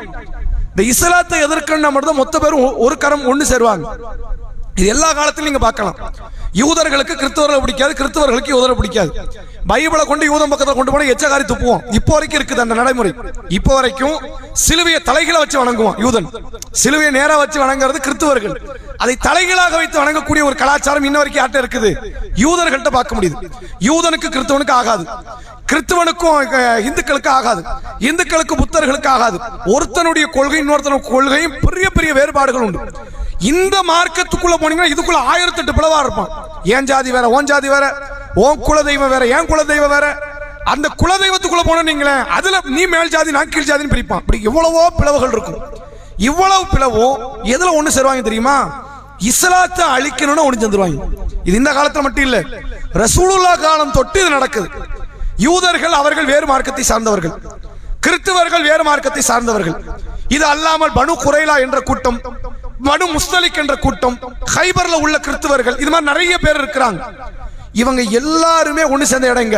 இந்த இஸ்லாத்தை எதிர்க்கணும் மட்டும் மொத்த பேரும் ஒரு கரம் ஒண்ணு சேருவாங்க. இது எல்லா காலத்திலும் நீங்க பார்க்கலாம். யூதர்களுக்கு கிறிஸ்தவர்களை பிடிக்காது, கிறிஸ்தவர்களுக்கு யூதரை பிடிக்காது. பைபிளை கொண்டு யூதம் பக்கத்தில் கொண்டு போனா எச்சகாரி துப்புவோம். இப்போ வரைக்கும் இருக்குது அந்த நடைமுறை. இப்போ வரைக்கும் சிலுவையை தலைகளை வச்சு வணங்குவோம் யூதன். சிலுவையை நேரா வச்சு வணங்குறது கிறிஸ்தவர்கள். அதை தலைகளாக வைத்து வணங்கக்கூடிய ஒரு கலாச்சாரம் இன்ன வரைக்கும் யார்ட்ட இருக்குது? யூதர்கள்ட்ட பார்க்க முடியுது. யூதனுக்கு கிறிஸ்தவனுக்கு ஆகாது, கிறிஸ்தவனுக்கும் இந்துக்களுக்கு ஆகாது, இந்துக்களுக்கு புத்தர்களுக்கு ஆகாது. ஒருத்தனுடைய கொள்கை இன்னொருத்தனுடைய கொள்கையும் பெரிய பெரிய வேறுபாடுகள் உண்டு. இந்த மார்க்கத்துக்குள்ள போனீங்கன்னா இதுக்குள்ள 1008 பிளவா இருப்பான். ஏன் ஜாதி வேற, ஓன் ஜாதி வேற, ஓன் குலதெய்வம் வேற, ஏன் குலதெய்வம் வேற. அந்த குலதெய்வத்துக்குள்ள போன நீங்களே அதுல நீ மேல் ஜாதி நான் கீழ் ஜாதின்னு பிரிப்பான். அப்படி எவ்வளவோ பிளவுகள் இருக்கும். இவ்வளவு பிளவும் எதுல ஒண்ணு சேருவாங்க தெரியுமா? இஸ்லாத்தை அழிக்கணும்னு ஒண்ணு சேர்ந்துருவாங்க. இது இந்த காலத்துல மட்டும் இல்ல, ரசூலுல்லாஹ் காலம் தொட்டு இது நடக்குது. யூதர்கள் அவர்கள் வேறு மார்க்கத்தை சார்ந்தவர்கள், கிறிஸ்தவர்கள் வேறு மார்க்கத்தை சார்ந்தவர்கள். இது அல்லாமல் பனு குரைலா என்ற கூட்டம், பனு முஸ்தலிக் என்ற கூட்டம், ஹைபர்ல உள்ள கிறிஸ்தவர்கள், இது மாதிரி நிறைய பேர் இருக்கிறாங்க. இவங்க எல்லாருமே ஒண்ணு சேர்ந்த இடங்க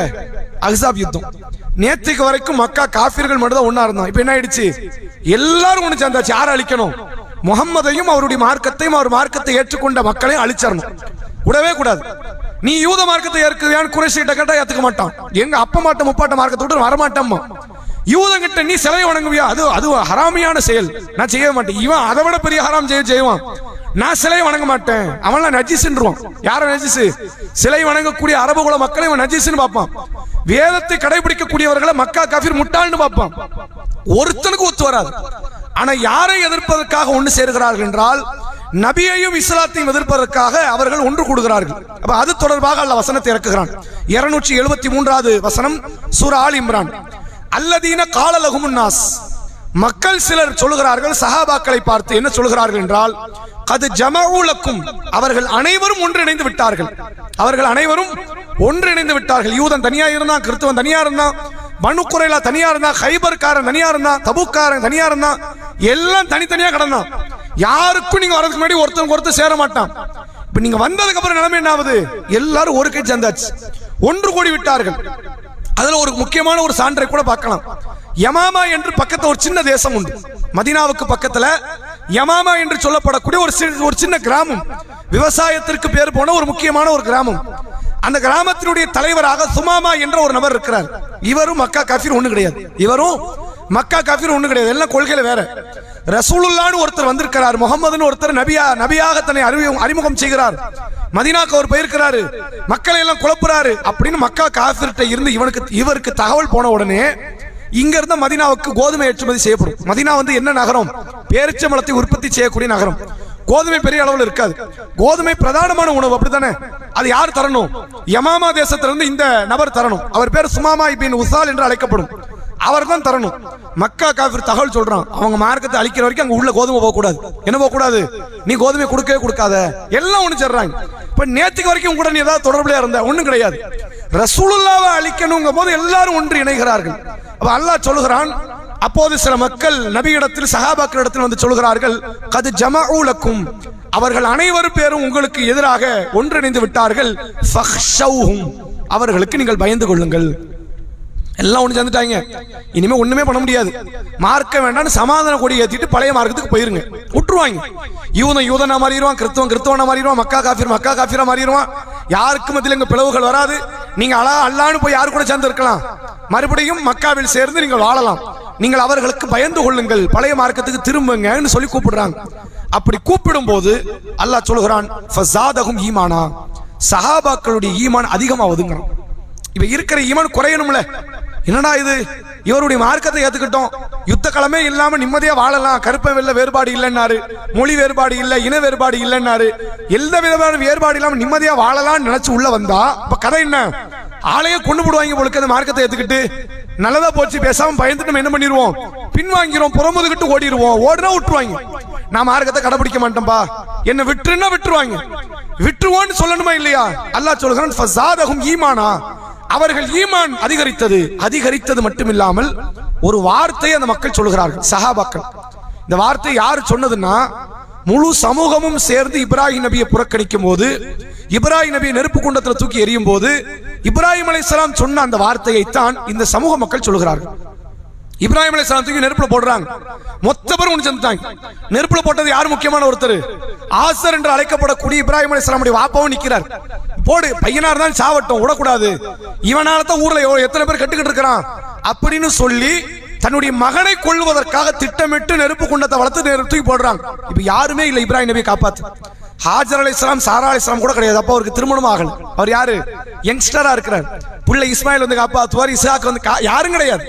அஹ்ஸாப் யுத்தம். நேற்றுக்கு வரைக்கும் மக்கா காஃபிர்கள் மட்டும் தான் ஒன்னா இருந்தான். இப்ப என்ன ஆயிடுச்சு? எல்லாரும் ஒண்ணு சேர்ந்தாச்சு. யாரை அழிக்கணும்? முகம்மதையும் அவருடைய மார்க்கத்தையும் அவர் மார்க்கத்தை ஏற்றுக்கொண்ட மக்களையும் அழிச்சிடணும். விடவே கூடாது. நீ யூத மார்க்கத்தை ஏற்குவியான்னு குறைஷிட்ட கேட்டா ஏத்துக்க மாட்டான். எங்க அப்ப மாட்ட முப்பாட்ட மார்க்கத்தை விட்டு வரமாட்டோம்மா. யூதங்கிட்ட நீ சிலை வணங்குவியா? அது ஹராமியான செயல், நான் செய்ய மாட்டேன். இவன் அதை விட பெரிய ஹராம் செய்வான். நான் சிலை வணங்க மாட்டேன், அவன்லாம் நஜீஸ்ன்றான். யார நஜீஸ்? சிலை வணங்கக்கூடிய அரபுகுல மக்களை இவன் நஜீஸ்னு பார்ப்பான். வேதத்தை கடைபிடிக்கக்கூடியவர்களை மக்கா காஃபிர் முட்டாள்னு பார்ப்பான். ஒருத்தனுக்கு ஒத்து வராது. ஆனா யாரை எதிர்ப்பதற்காக ஒன்று சேருகிறார்கள் என்றால் நபியையும் இஸ்லாத்தையும் எதிர்ப்பதற்காக அவர்கள் ஒன்று கூடுகிறார்கள். அப்ப அது தொடர்பாக அல்லாஹ் வசனத்தை இறக்குகிறான். 273வது வசனம் சூரா ஆல் இம்ரான். அல்லதீன கால லஹுமுன் நாஸ், மக்கள் சிலர் சொல்கிறார்கள் சஹாபாக்களை பார்த்து என்ன சொல்கிறார்கள் என்றால் கது ஜமஉ லக்கும், அவர்கள் அனைவரும் ஒன்றிணைந்து விட்டார்கள். அவர்கள் அனைவரும் ஒன்றிணைந்து விட்டார்கள். யூதன் தனியா இருந்தான், கிறிஸ்தவன் தனியா இருந்தான், பனு குறைலா தனியா இருந்தான், ஹைபர்காரன் தனியா இருந்தான், தபூக்காரன் தனியா இருந்தான், எல்லாம் தனித்தனியா கிடந்தான். யாருக்கும் நீங்க வரதுக்கு முன்னாடி ஒருத்தருக்கு ஒருத்தர் சேர மாட்டான். இப்ப நீங்க வந்ததுக்கு அப்புறம் நிலைமை என்ன ஆகுது? எல்லாரும் ஒரு கை சேர்ந்தாச்சு, ஒன்று கூடி விட்டார்கள். அதுல ஒரு முக்கியமான ஒரு சான்றை கூட பார்க்கலாம். யமாமா என்று பக்கத்துல ஒரு சின்ன தேசம் உண்டு. மதீனாவுக்கு பக்கத்துல யமாமா என்று சொல்லப்படக்கூடிய ஒரு சின்ன கிராமம், விவசாயத்திற்கு பேர் போன ஒரு முக்கியமான ஒரு கிராமம். அந்த கிராமத்தினுடைய தலைவராக சுமாமா என்ற ஒரு நபர் இருக்கிறார். இவரும் மக்கா காஃபிர் ஒண்ணு கிடையாது. எல்லாம் கொள்கையில வேற. ரசூலுல்லாஹ்னு ஒருத்தர் வந்திருக்கிறார், முகமதுன்னு ஒருத்தர் நபியாக தன்னை அறிமுகம் செய்கிறார். மதீனாக்கு அவர் போயிருக்கிறாரு, மக்களை எல்லாம் குழப்புறாரு அப்படின்னு மக்கா காஃபிர்ட்ட இருந்து இவருக்கு தகவல் போன உடனே இங்க இருந்த மதீனாவுக்கு கோதுமை ஏற்றுமதி செய்யப்படும். மதீனா என்ன நகரம்? பேரிச்சம்பழத்தை உற்பத்தி செய்யக்கூடிய நகரம். கோதுமை பெரிய அளவில் இருக்காது. கோதுமை பிரதானமான உணவு, அப்படித்தானே? அது யார் தரணும்? யமாமா தேசத்திலிருந்து இந்த நபர் தரணும். அவர் பேர் சுமாமா இப்னு உசால் என்று அழைக்கப்படும். அவர் தான் தரணும். மக்கா காஃபிர் தகவல் சொல்றான், அவங்க மார்க்கத்தை அழிக்கிற வரைக்கும் அங்க உள்ள கோதுமை போக கூடாது. என்ன போக கூடாது? நீ கோதுமை கொடுக்கவே கொடுக்காத. எல்லாம் ஒண்ணு சொல்றாங்க. இப்ப நேற்றுக்கு வரைக்கும் கூட நீ ஏதாவது தொடர்புல இருந்த ஒண்ணும் கிடையாது. ரசூலுல்லாஹ்வை அழிக்கணுங்கும் போது எல்லாரும் ஒன்று இணைகிறார்கள். அப்ப அல்லாஹ் சொல்லுகிறான், அப்போது சில மக்கள் நபியிடத்தில் சஹாபாக்களிடத்தில் வந்து சொல்கிறார்கள், கது ஜமஉ லக்கும், அவர்கள் அனைவரும் பேரும் உங்களுக்கு எதிராக ஒன்றிணைந்து விட்டார்கள், ஃபக்ஷௌஹும், அவர்களுக்கு நீங்கள் பயந்து கொள்ளுங்கள். எல்லாம் ஒண்ணு சேர்ந்துட்டாங்க. இனிமே ஒண்ணுமே பண்ண முடியாது. மார்க்க வேண்டாம்னு சமாதான கொடி ஏத்திட்டு பழைய மார்க்கத்துக்கு போயிருங்க, விட்டுருவாங்க. யூதனா மாறிடுவான், கிறிஸ்தவனா மாறிடுவான், மக்கா காஃபிரா மாறிடுவான். யாருக்கு மத்தியில் இங்க பிளவுகள் வராது. நீங்க அல்லான்னு போய் யாரு கூட சேர்ந்து இருக்கலாம். மறுபடியும் மக்காவில் சேர்ந்து நீங்கள் வாழலாம். நீங்கள் அவர்களுக்கு பயந்து கொள்ளுங்கள், பழைய மார்க்கத்துக்கு திரும்புங்கன்னு சொல்லி கூப்பிடுறாங்க. அப்படி கூப்பிடும் போது அல்லாஹ் சொல்கிறான், ஃபஸாதஹும் ஈமானா, சஹாபாக்களுடைய ஈமான் அதிகமாவதுங்கிறான். இப்ப இருக்கிற ஈமான் குறையணும்ல. என்னடா இது, இவருடைய மார்க்கத்தை ஏத்துக்கிட்டோம், யுத்த களமே இல்லாம நிம்மதியா வாழலாம், கருப்ப வெள்ள வேறுபாடு இல்லைன்னாரு, மொழி வேறுபாடு இல்ல, இன வேறுபாடு இல்லைன்னாரு, எந்த விதமான வேறுபாடு இல்லாம நிம்மதியா வாழலாம்னு நினைச்சு உள்ள வந்தா இப்ப கதை என்ன? ஆளையே கொண்டு போடுவாங்க போலுக்கு. அந்த மார்க்கத்தை ஏத்துக்கிட்டு நல்லதா போச்சு, பேசாம பயந்துட்டு நம்ம என்ன பண்ணிடுவோம்? பின்வாங்கிறோம், புறமுதுகிட்டு ஓடிடுவோம். ஓடுனா விட்டுருவாங்க. நான் மார்க்கத்தை கடைபிடிக்க மாட்டேன்பா, என்ன விட்டுருன்னா விட்டுருவாங்க. விட்டுருவோன்னு சொல்லணுமா இல்லையா? அல்லாஹ் சொல்கிறான், ஃபஸாதஹும் ஈமானா, அவர்கள் ஈமான் அதிகரித்தது மட்டுமில்லாமல் ஒரு வார்த்தையை அந்த மக்கள் சொல்கிறார்கள், சஹாபாக்கள். இந்த வார்த்தை யார் சொன்னதுன்னா, முழு சமூகமும் சேர்ந்து இப்ராஹிம் நபியை புறக்கணிக்கும் போது, இப்ராஹிம் நபியை நெருப்பு குண்டத்தில் தூக்கி எறியும் போது இப்ராஹிம் அலைஹிஸ்ஸலாம் சொன்ன அந்த வார்த்தையை தான் இந்த சமூக மக்கள் சொல்கிறார்கள். இப்ராஹிம் அலைஹிஸ்ஸலாம் தூக்கி நெருப்புல போடுறாங்க. மொத்த பேரும் ஒன்று சேர்ந்துட்டாங்க. நெருப்புல போட்டது யார்? முக்கியமான ஒருத்தர், ஆசர் என்று அழைக்கப்படக்கூடிய இப்ராஹிம் அலைஹிஸ்ஸலாமுடைய வாப்பாவும் நிக்கிறார். போடு, பையனா இருந்தாலும் சாவட்டும், விடக்கூடாது, இவனால தான் ஊர்ல எத்தனை பேர் கட்டுக்கிட்டு இருக்கிறான் அப்படின்னு சொல்லி தன்னுடைய மகனை கொள்வதற்காக திட்டமிட்டு நெருப்பு குண்டத்தை வளர்த்து தூக்கி போடுறாங்க. இப்ப யாருமே இல்லை இப்ராஹிம் நபியை காப்பாத்து. ஹாஜர் அலைஹிஸ்ஸலாம், சாரா அலைஹிஸ்ஸலாம் கூட கிடையாது. அப்ப அவருக்கு திருமணம் ஆகல. அவர் யாரு? யங்ஸ்டரா இருக்கிறார். பிள்ளை இஸ்மாயில் வந்து காப்பாத்துவார், இஸ்ஹாக் வந்து யாரும் கிடையாது.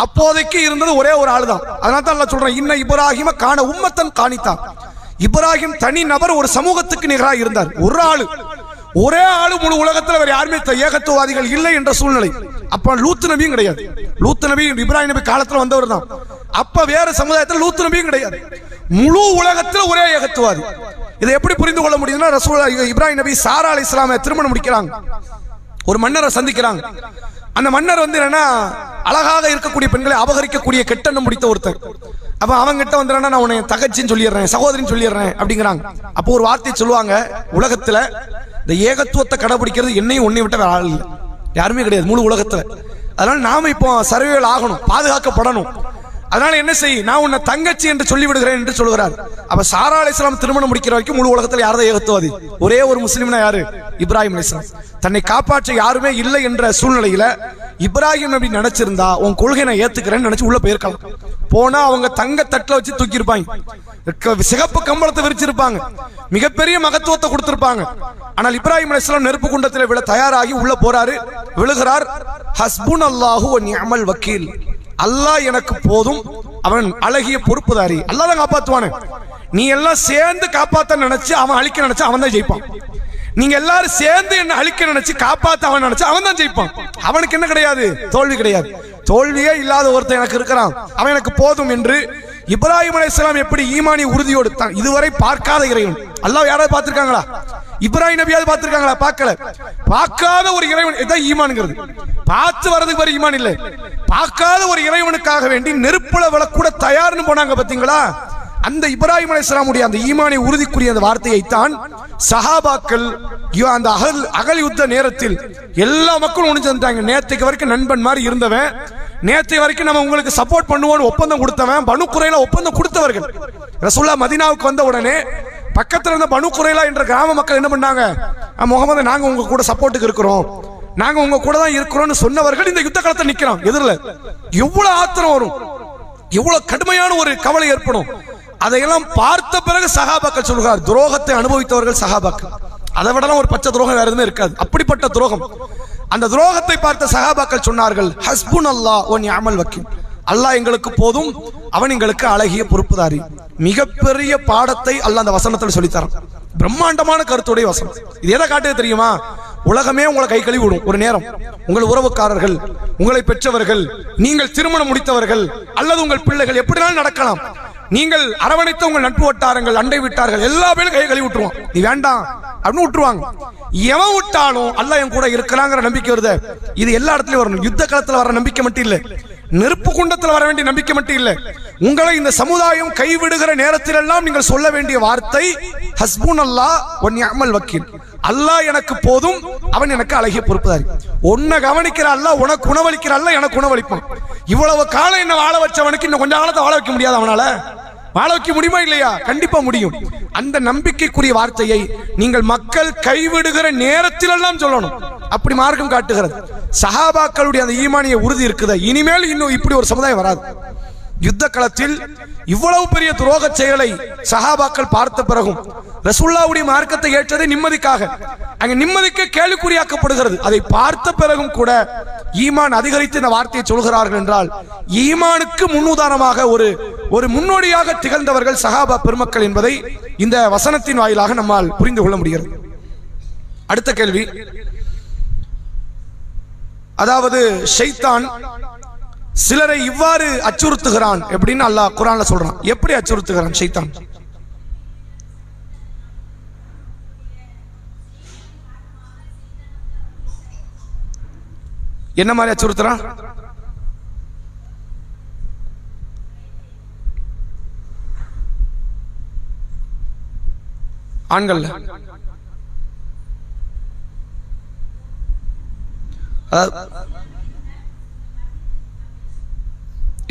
அப்போதைக்கு இருந்தது ஒரே ஒரு ஆளு தான். அதனால தான் அல்லாஹ் சொல்றான், இன்ன இப்ராஹிம கான உம்மத்தன் காணித்தான். இப்ராஹிம் தனி நபர், ஒரு சமூகத்துக்கு நிகராக இருந்தார். ஒரே ஆளு முழு உலகத்தில் வேற யாருமே ஏகத்துவவாதிகள் இல்லை என்ற சூழ்நிலை. அப்ப லூத் நபியும் கிடையாது. லூத் நபி இப்ராஹிம் நபி காலத்துல வந்தவர் தான். அப்ப வேற சமுதாயத்தில் லூத் நபியும் கிடையாது. முழு உலகத்தில் ஒரே ஏகத்துவாதி. இதை எப்படி புரிந்து கொள்ள முடியுதுன்னா, இப்ராஹிம் நபி சாரா அலைஹிஸ்ஸலாமை திருமணம் முடிக்கிறாங்க. ஒரு மன்னரை சந்திக்கிறாங்க. அந்த மன்னர் என்னன்னா, அழகாக இருக்கக்கூடிய பெண்களை அபகரிக்கக்கூடிய கெட்டெண்ணம் முடித்த ஒருத்தர். அப்ப அவங்கிட்ட நான் உன்னை தகச்சின்னு சொல்லிடுறேன், சகோதரின்னு சொல்லிடுறேன் அப்படிங்கிறாங்க. அப்போ ஒரு வார்த்தை சொல்லுவாங்க, உலகத்துல இந்த ஏகத்துவத்தை கடைபிடிக்கிறது என்னையும் உன்னை விட்ட வேற ஆள் இல்லை. யாருமே கிடையாது முழு உலகத்துல. அதனால நாம இப்போ சர்வேல் ஆகணும், பாதுகாக்கப்படணும். அதனால என்ன செய், நான் உன்னை தங்கச்சி என்று சொல்லி விடுகிறேன் என்று சொல்கிறார். அப்ப சாரா அலைஹிஸ்ஸலாம் திருமணம் முடிக்கிற வரைக்கும் முழு உலகத்தில் யாரதான் ஏகத்துவாதி? ஒரே ஒரு முஸ்லிம்னா யாரு? இப்ராஹிம் அலைஹிஸ்ஸலாம். தன்னை காப்பாற்ற யாருமே இல்லை என்ற சூழ்நிலையில இப்ராஹிம் நபி நினைச்சிருந்தா உன் கொள்கை நான் ஏத்துக்கிறேன்னு நினைச்சு உள்ள போயிருக்கலாம். போனா அவங்க தங்க தட்டுல வச்சு தூக்கி இருப்பாங்க, சிகப்பு கம்பளத்தை விரிச்சிருப்பாங்க, மிகப்பெரிய மகத்துவத்தை கொடுத்திருப்பாங்க. ஆனால் இப்ராஹிம் அலைஹிஸ்ஸலாம் நெருப்பு குண்டத்தில் விழ தயாராகி உள்ள போறாரு, விழுகிறார். ஹஸ்புனல்லாஹு வ நிஅமல் வக்கீல், அல்லாஹ் எனக்கு போதும், அவன் அழகிய பொறுப்புதாரி, அல்லாஹ் தான் காப்பாத்துவானே. நீ எல்லாம் சேர்ந்து காப்பாத்த நினைச்சு அவன் அழிக்க நினைச்சு அவன் தான் ஜெயிப்பான். நீங்க எல்லாரும் சேர்ந்து என்ன அழிக்க நினைச்சு காப்பாத்த அவன் நினைச்சு அவன் தான் ஜெயிப்பான். அவனுக்கு என்ன கிடையாது? தோல்வி கிடையாது. தோல்வியே இல்லாத ஒருத்தன் எனக்கு இருக்கிறான், அவன் எனக்கு போதும் என்று இப்ராஹிம் அலைஹிஸ்ஸலாம் எப்படி ஈமானி உறுதியோடு தான் இதுவரை பார்க்காத இறைவன். அல்லாஹ் யாராவது பார்த்திருக்காங்களா? இப்ராஹிம் நபியாவது பார்த்திருக்காங்களா? பார்க்கல. பார்க்காத ஒரு இறைவன் இதான் ஈமான்ங்கிறது. பார்த்து வரதுக்கு வரை ஈமான் இல்லை. பார்க்காத ஒரு இறைவனுக்காக வேண்டி நெருப்புல விழக்கூட தயார்னு போனாங்க பாத்தீங்களா? அந்த இப்ராஹிம் அலைஹிஸ்ஸலாமுடைய அந்த ஈமானை உறுதிக்குரிய அந்த வார்த்தையை தான் சஹாபாக்கள் அந்த அகல் யுத்த நேரத்தில் எல்லா மக்களும் ஒன்று சேர்ந்தாங்க. நேற்றைக்கு வரைக்கும் நண்பன் மாதிரி இருந்தவன், நேற்றைக்கு வரைக்கும் நம்ம உங்களுக்கு சப்போர்ட் பண்ணுவோம்னு ஒப்பந்தம் கொடுத்தவன், பனு குறைலா ஒப்பந்தம் கொடுத்தவர்கள். ரசூலுல்லாஹ் மதீனாவுக்கு வந்த உடனே பக்கத்துல இருந்த பனு குறைலா என்ற கிராம மக்கள் என்ன பண்ணாங்க? முகமது, நாங்க உங்க கூட சப்போர்ட்டுக்கு இருக்கிறோம், நாங்க உங்க கூட தான் இருக்கிறோம்னு சொன்னவர்கள் இந்த யுத்த காலத்தை நிக்கிறோம் எதிரில். எவ்வளவு ஆத்திரம் வரும், எவ்வளவு கடுமையான ஒரு கவலை ஏற்படும். அதையெல்லாம் பார்த்த பிறகு சஹாபாக்கள் சொல்கிறார், துரோகத்தை அனுபவித்தவர்கள் சஹாபாக்கள். அதை விடலாம் ஒரு பச்சை துரோகம் வேற எதுவுமே இருக்காது, அப்படிப்பட்ட துரோகம். அந்த துரோகத்தை பார்த்த சஹாபாக்கள் சொன்னார்கள், ஹஸ்புனல்லாஹ் வ நிஅமல் வக்கீல், அல்லாஹ் எங்களுக்கு போதும், அவன் எங்களுக்கு அழகிய பொறுப்புதாரி. மிகப்பெரிய பாடத்தை அல்லாஹ் அந்த வசனத்தில் சொல்லித்தரான். பிரம்மாண்டமான கருத்துடைய வசனம். இது எதை காட்டுது தெரியுமா? உலகமே உங்களை கை கழுவி விடும் ஒரு நேரம். உங்கள் உறவுக்காரர்கள், உங்களை பெற்றவர்கள், நீங்கள் திருமணம் முடித்தவர்கள் அல்லது உங்கள் பிள்ளைகள் எப்படினாலும் நடக்கலாம். நீங்கள் அரவணைத்த உங்கள் நட்பு வட்டாரங்கள், அண்டை விட்டார்கள், எல்லா பேரும் கை கழுவி விட்டுருவான். நீ வேண்டாம் அப்படின்னு விட்டுருவாங்க. எவன் விட்டாலும் அல்லாஹ் என் கூட இருக்கிறாங்கிற நம்பிக்கை வருது. இது எல்லா இடத்துலயும் வரணும். யுத்த காலத்துல வர நம்பிக்கை மட்டும் இல்ல, நெருப்பு குண்டத்தில் வர வேண்டிய நம்பிக்கை மட்டும் இல்ல. உங்களை இந்த சமுதாயம் கைவிடுகிற நேரத்தில் எல்லாம் நீங்கள் சொல்ல வேண்டிய வார்த்தை ஹஸ்புனல்லாஹ் வ நிஅமல் வக்கீல், அல்லாஹ் எனக்கு போதும், அவன் எனக்கு அழகிய பொறுப்புதாரி. உன்னை கவனிக்கிற அல்லாஹ் உனக்கு உணவளிக்கிற அல்லாஹ் எனக்கு உணவளிப்பான். இவ்வளவு காலம் என்ன வாழ வச்சவனுக்கு இன்னும் கொஞ்ச காலத்தை வாழ வைக்க முடியாது. அவனால வாழ வைக்க முடியுமா? இல்லையா? கண்டிப்பா முடியும். அந்த நம்பிக்கைக்குரிய வார்த்தையை நீங்கள் மக்கள் கைவிடுகிற நேரத்தில் எல்லாம் சொல்லணும். அப்படி மார்க்கம் காட்டுகிறது. சஹாபாக்களுடைய அந்த ஈமானிய உறுதி இருக்குது. இனிமேல் இன்னும் இப்படி ஒரு சமுதாயம் வராது. யுத்த களத்தில் இவ்வளவு பெரிய துரோக செயலை சஹாபாக்கள் பார்த்த பிறகும் ரசூலுல்லாஹ்வுடைய மார்க்கத்தை ஏற்றதை நிம்மதிக்காக, அங்க நிம்மதிக்கு கேள்விக்குறியாக்கப்படுகிறது. அதை பார்த்த பிறகும் கூட ஈமான் அதிகரித்து இந்த வார்த்தையை சொல்கிறார்கள் என்றால் ஈமானுக்கு முன்னுதாரணமாக ஒரு முன்னோடியாக திகழ்ந்தவர்கள் சஹாபா பெருமக்கள் என்பதை இந்த வசனத்தின் வாயிலாக நம்மால் புரிந்து கொள்ள முடிகிறது. அடுத்த கேள்வி, அதாவது ஷைத்தான் சிலரை இவ்வாறு அச்சுறுத்துகிறான் எப்படின்னு அல்லாஹ் குர்ஆன்ல சொல்றான். எப்படி அச்சுறுத்துகிறான் ஷைத்தான்? என்ன மாதிரி அச்சுறுத்துறான்? ஆண்கள்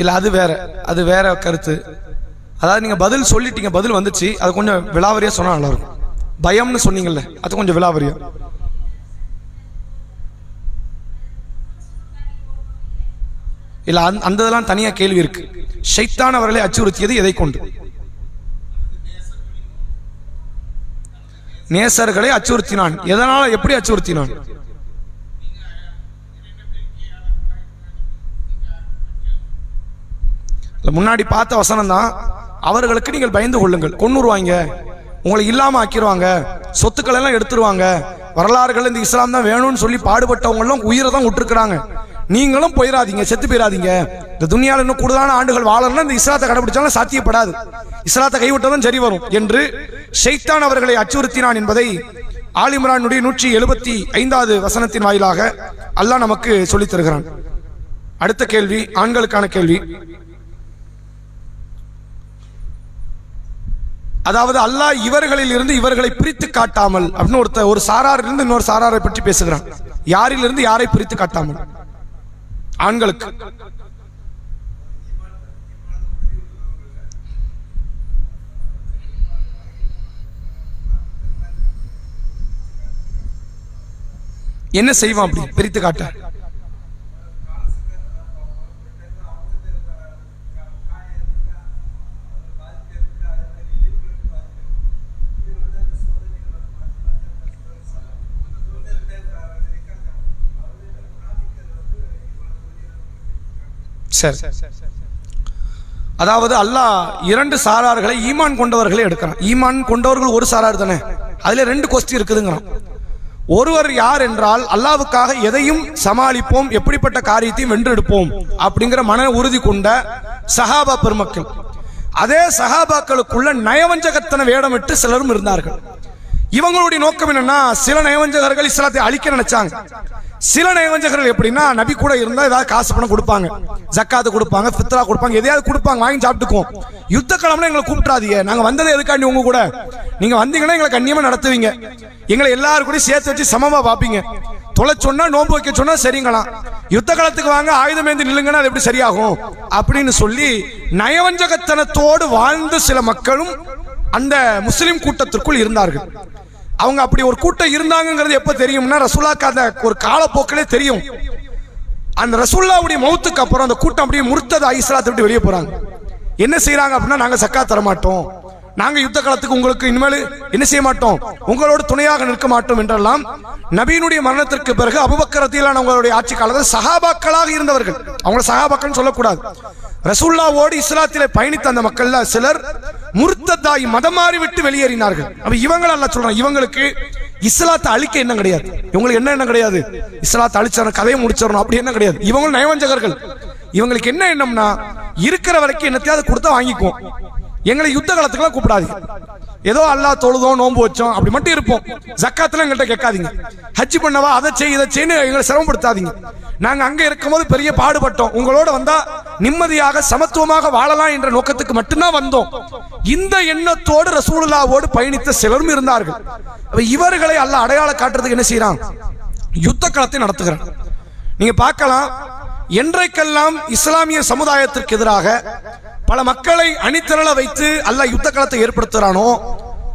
இல்ல, அது வேற கருத்து. அதாவது நீங்க பதில் சொல்லிட்டீங்க, பதில் வந்துச்சு, அது கொஞ்சம் விலாவரியா சொன்னா நல்லா இருக்கும். பயம்னு சொன்னீங்கல்ல, அது கொஞ்சம் விலாவரியா. இல்ல, அந்த இதெல்லாம் தனியா கேள்வி இருக்கு. ஷைத்தான் அவர்களை அச்சுறுத்தியது எதை கொண்டு? நேசர்களை அச்சுறுத்தினான். எதனால, எப்படி அச்சுறுத்தினான்? முன்னாடி பார்த்த வசனம் தான், அவர்களுக்கு நீங்கள் பயந்து கொள்ளுங்கள், கொன்னுருவாங்க, உங்களை இல்லாம ஆக்கிடுவாங்க, சொத்துக்கள் எல்லாம் எடுத்துருவாங்க, வரலாறுகள் இந்த இஸ்லாம் தான் வேணும்னு சொல்லி பாடுபட்டவங்களும் உயிரை தான் விட்டுருக்காங்க, நீங்களும் போயிடாதீங்க, செத்து போயிடாதீங்க, இந்த துனியாவில் இன்னும் கூடுதலான ஆண்டுகள் வாழணும்னா இந்த இஸ்லாத்தை கடைபிடிச்சாலும் சாத்தியப்படாது, இஸ்லாத்தை கைவிட்டதும் சரி வரும் என்று ஷைத்தான் அவர்களை அச்சுறுத்தினான் என்பதை ஆல் இம்ரானுடைய 175வது வசனத்தின் வாயிலாக அல்லாஹ் நமக்கு சொல்லித் தருகிறான். அடுத்த கேள்வி, ஆண்களுக்கான கேள்வி. அதாவது அல்லாஹ் இவர்களில் இருந்து இவர்களை பிரித்து காட்டாமல் அப்படின்னு ஒரு சாராரிலிருந்து இன்னொரு சாராரை பற்றி பேசுகிறான். யாரிலிருந்து யாரை பிரித்து காட்டாமல். ஆண்களுக்கு என்ன செய்வான் அப்படி பிரித்து காட்ட? சரி, அதாவது அல்லாஹ் இரண்டு சாரார்களை ஈமான் கொண்டவர்களை எடுக்கிறான். ஈமான் கொண்டவர்கள் ஒரு சாரார் தானே, அதுல ரெண்டு கோஷ்டி இருக்குதுங்கிறான். ஒருவர் யார் என்றால் அல்லாஹ்வுக்காக எதையும் சமாளிப்போம், எப்படிப்பட்ட காரியத்தையும் வென்றெடுப்போம் அப்படிங்கிற மன உறுதி கொண்ட சஹாபா பெருமக்கள். அதே சஹாபாக்களுக்குள்ள நயவஞ்சகத்தன வேடமிட்டு சிலரும் இருந்தார்கள். இவங்களுடைய நோக்கம் என்னன்னா, சில நயவஞ்சகர்கள் இஸ்லாத்தை அழிக்க நினைச்சாங்க. சில நயவஞ்சகர்கள் எப்படின்னா, நபி கூட இருந்தா ஏதாவது காசு பணம் கொடுப்பாங்க, ஜக்காத்து கொடுப்பாங்க, ஃபித்ரா கொடுப்பாங்க, எதையாவது கொடுப்பாங்க, வாங்கி சாப்பிட்டுக்குவோம். யுத்த காலம்னா எங்களை கூப்பிட்டாதீங்க, நாங்க வந்ததை எதுக்காண்டி உங்க கூட, நீங்க வந்தீங்கன்னா எங்களை கண்ணியமா நடத்துவீங்க, எங்களை எல்லாரும் கூட சேர்த்து வச்சு சமமா பாப்பீங்க, தொலை சொன்னா நோன்பு வைக்க சொன்னா சரிங்களாம், யுத்த காலத்துக்கு வாங்க ஆயுதம் ஏந்தி நில்லுங்கன்னா அது எப்படி சரியாகும் அப்படின்னு சொல்லி நயவஞ்சகத்தனத்தோடு வாழ்ந்த சில மக்களும் அந்த முஸ்லிம் கூட்டத்திற்குள் இருந்தார்கள். அவங்க அப்படி ஒரு கூட்டம் இருந்தாங்கிறது எப்ப தெரியும்னா, ரசூலுல்லாஹ்க்கு அந்த ஒரு காலப்போக்கிலே தெரியும். அந்த ரசூலுல்லாஹ்வுடைய மௌத்துக்கு அப்புறம் அந்த கூட்டம் அப்படியே முர்த்ததா இஸ்லாத்தை விட்டு வெளியே போறாங்க. என்ன செய்யறாங்க அப்படின்னா, நாங்க சக்காத் தர மாட்டோம், நாங்க யுத்த காலத்துக்கு உங்களுக்கு இனிமேல் என்ன செய்ய மாட்டோம், உங்களோடு துணையாக நிற்க மாட்டோம் என்றெல்லாம் நபியினுடைய மரணத்திற்கு பிறகு அபூபக்கர் ரலியல்லாஹு அன்ஹு அவங்களுடைய ஆட்சி காலத்தில் சஹாபாக்களாக இருந்தவர்கள், அவங்கள சஹாபாக்கள்னு சொல்லக்கூடாது, ரசூலுல்லாஹ்வோடு இஸ்லாத்திலே பயணித்த அந்த மக்கள்ல சிலர் முர்த்ததாய் மதம் மாறி விட்டு வெளியேறினார்கள். அப்ப இவங்களை அல்லாஹ் சொல்றான், இவங்களுக்கு இஸ்லாத்தை அழிக்க என்ன கிடையாது, இவங்களுக்கு என்ன கிடையாது, இஸ்லாத்தை அழிச்சறணும் கதையை முடிச்சிடணும் அப்படி என்ன கிடையாது. இவங்க நயவஞ்சகர்கள். இவங்களுக்கு என்ன எண்ணம்னா, இருக்கிற வரைக்கும் என்னத்தையாவது கொடுத்தா வாங்கிக்குவோம், எங்களை யுத்த காலத்துக்குலாம் கூப்பிடாது, ஏதோ அல்லாஹ் தொழுதோம் நோன்பு வச்சோம் அப்படி மட்டும் இருப்போம், ஜக்காத்துல எங்கள்கிட்ட கேட்காதீங்க, ஹஜ் பண்ணவா அதை செய் இதை செய்யு எங்களை சிரமப்படுத்தாதீங்க, நாங்க அங்க இருக்கும்போது பெரிய பாடுபட்டோம், உங்களோட வந்தா நிம்மதியாக சமத்துவமாக வாழலாம் என்ற நோக்கத்துக்கு மட்டும்தான் வந்தோம். இந்த எண்ணத்தோடு ரசூலுல்லாஹ்வோடு பயணித்த சிலரும் இருந்தார்கள். இவர்களை அல்லாஹ் அடையாளம் காட்டுறதுக்கு என்ன செய்யறான், யுத்த காலத்தை நடத்துகிறான். நீங்க பார்க்கலாம், என்றைக்கெல்லாம் இஸ்லாமிய சமுதாயத்திற்கு எதிராக பல மக்களை அணிதிரள வைத்து அல்லாஹ் யுத்த காலத்தை ஏற்படுத்துறானோ,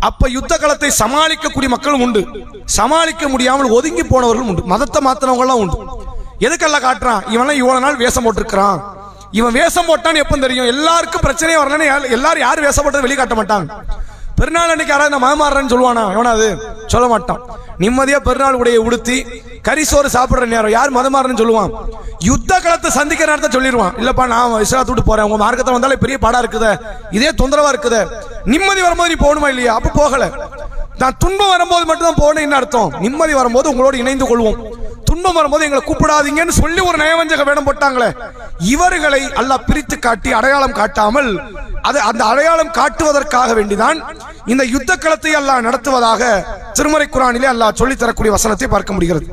அப்ப யுத்த காலத்தை சமாளிக்கக்கூடிய மக்களும் உண்டு, சமாளிக்க முடியாமல் ஒதுங்கி போனவர்களும் உண்டு, மதத்தை மாத்தினவங்க எல்லாம் உண்டு. எதுக்கெல்லாம் காட்டுறான், இவன் இவ்வளவு நாள் வேஷம் போட்டிருக்கிறான், இவன் வேஷம் போட்டான்னு எப்ப தெரியும், எல்லாருக்கும் பிரச்சனையே வரலன்னு எல்லாரும் யாரும் வேஷம் போட்டது வெளிக்காட்ட மாட்டாங்க. பெருநாள் அன்னைக்கு யாராவது நான் மதமாறுறேன்னு சொல்லுவானா, எவனாவது சொல்ல மாட்டான். நிம்மதியா பெருநாள் உடைய உடுத்தி கரிசோறு சாப்பிடுற நேரம் யார் மதமாறுன்னு சொல்லுவான், யுத்த காலத்தை சந்திக்கிற நேரத்தை சொல்லிடுவான், இல்லப்பா நான் இஸ்லாத்தை விட்டு போறேன், உங்க மார்க்கத்தை வந்தாலே பெரிய பாடா இருக்குது, இதே தொந்தரவா இருக்குது, நிம்மதி வரும்போது நீ போகணுமா இல்லையா, அப்ப போகல, நான் துன்பம் வரும்போது மட்டும் தான் போகணும் என்ன அர்த்தம், நிம்மதி வரும்போது உங்களோடு இணைந்து கொள்வோம், துன்பம் வரும்போது எங்களை கூப்பிடாதீங்கன்னு சொல்லி ஒரு நயவஞ்சக வேடம் போட்டாங்களே, இவர்களை அல்லாஹ் பிரித்து காட்டி அடையாளம் காட்டாமல் அந்த அடையாளம் காட்டுவதற்காக வேண்டிதான் இந்த யுத்த களத்தை அல்லாஹ் நடத்துவதாக திருமறை குர்ஆனிலே அல்லாஹ் சொல்லி தரக்கூடிய வசனத்தை பார்க்க முடிகிறது.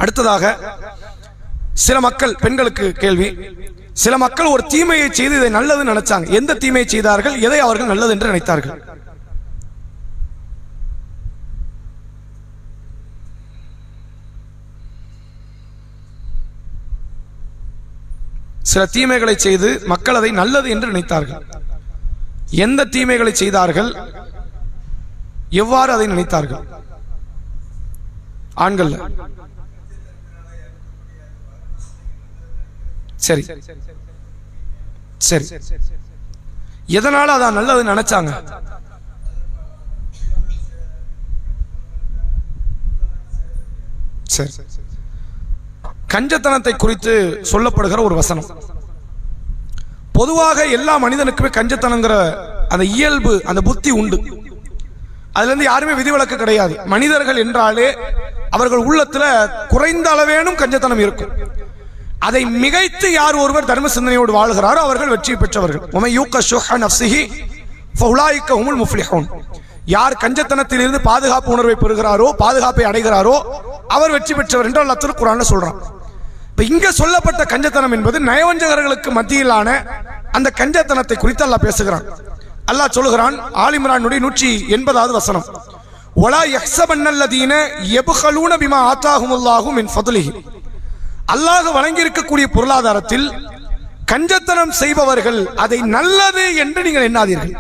அடுத்ததாக சில மக்கள், பெண்களுக்கு கேள்வி, சில மக்கள் ஒரு தீமையை செய்து இதை நல்லது நினைச்சாங்க, எந்த தீமையை செய்தார்கள், எதை அவர்கள் நல்லது என்று நினைத்தார்கள்? சில தீமைகளை செய்து மக்கள் அதை நல்லது என்று நினைத்தார்கள். எந்த தீமைகளை செய்தார்கள், எவ்வாறு அதை நினைத்தார்கள்? ஆண்கள் சரி சரி, எதனால அதான் நல்லது நினைச்சாங்க? சரி, கஞ்சத்தனத்தை குறித்து சொல்லப்படுகிற ஒரு வசனம். பொதுவாக எல்லா மனிதனுக்குமே கஞ்சத்தனங்கிற அந்த இயல்பு, அந்த புத்தி உண்டு, அதுல இருந்து யாருமே விதிவிலக்கு கிடையாது. மனிதர்கள் என்றாலே அவர்கள் உள்ளத்துல குறைந்த அளவேனும் கஞ்சத்தனம் இருக்கும். அதை மிகைத்து யார் ஒருவர் தர்ம சிந்தனையோடு வாழ்கிறாரோ அவர்கள் வெற்றி பெற்றவர்கள். உமை யூக ஷுஹ நஃப்ஸிஹி ஃபஉலாயிக ஹுமுல் முஃப்லிஹூன். யார் கஞ்சத்தனத்தில் இருந்து பாதுகாப்பு உணர்வை பெறுகிறாரோ, பாதுகாப்பை அடைகிறாரோ அவர் வெற்றி பெற்றவர் என்று அல்லாஹ் திருக்குர்ஆன்ல சொல்றான். இப்ப இங்க சொல்லப்பட்ட கஞ்சத்தனம் என்பது நயவஞ்சகர்களுக்கு மத்தியிலான அந்த கஞ்சத்தனத்தை குறித்து அல்லாஹ் பேசுகிறான். அல்லாஹ் சொல்லுகிறான், ஆல் இம்ரானுடைய 180வது வசனம், வலா யஹ்ஸபன்னல்லதீன யப்கலூன பிமா ஆதாஹுமுல்லாஹு மின் ஃபத்லிஹி. அல்லாஹ் வழங்கி இருக்கக்கூடிய பொருளாதாரத்தில் கஞ்சத்தனம் செய்பவர்கள் அதை நல்லது என்று நீங்கள் எண்ணாதீர்கள்.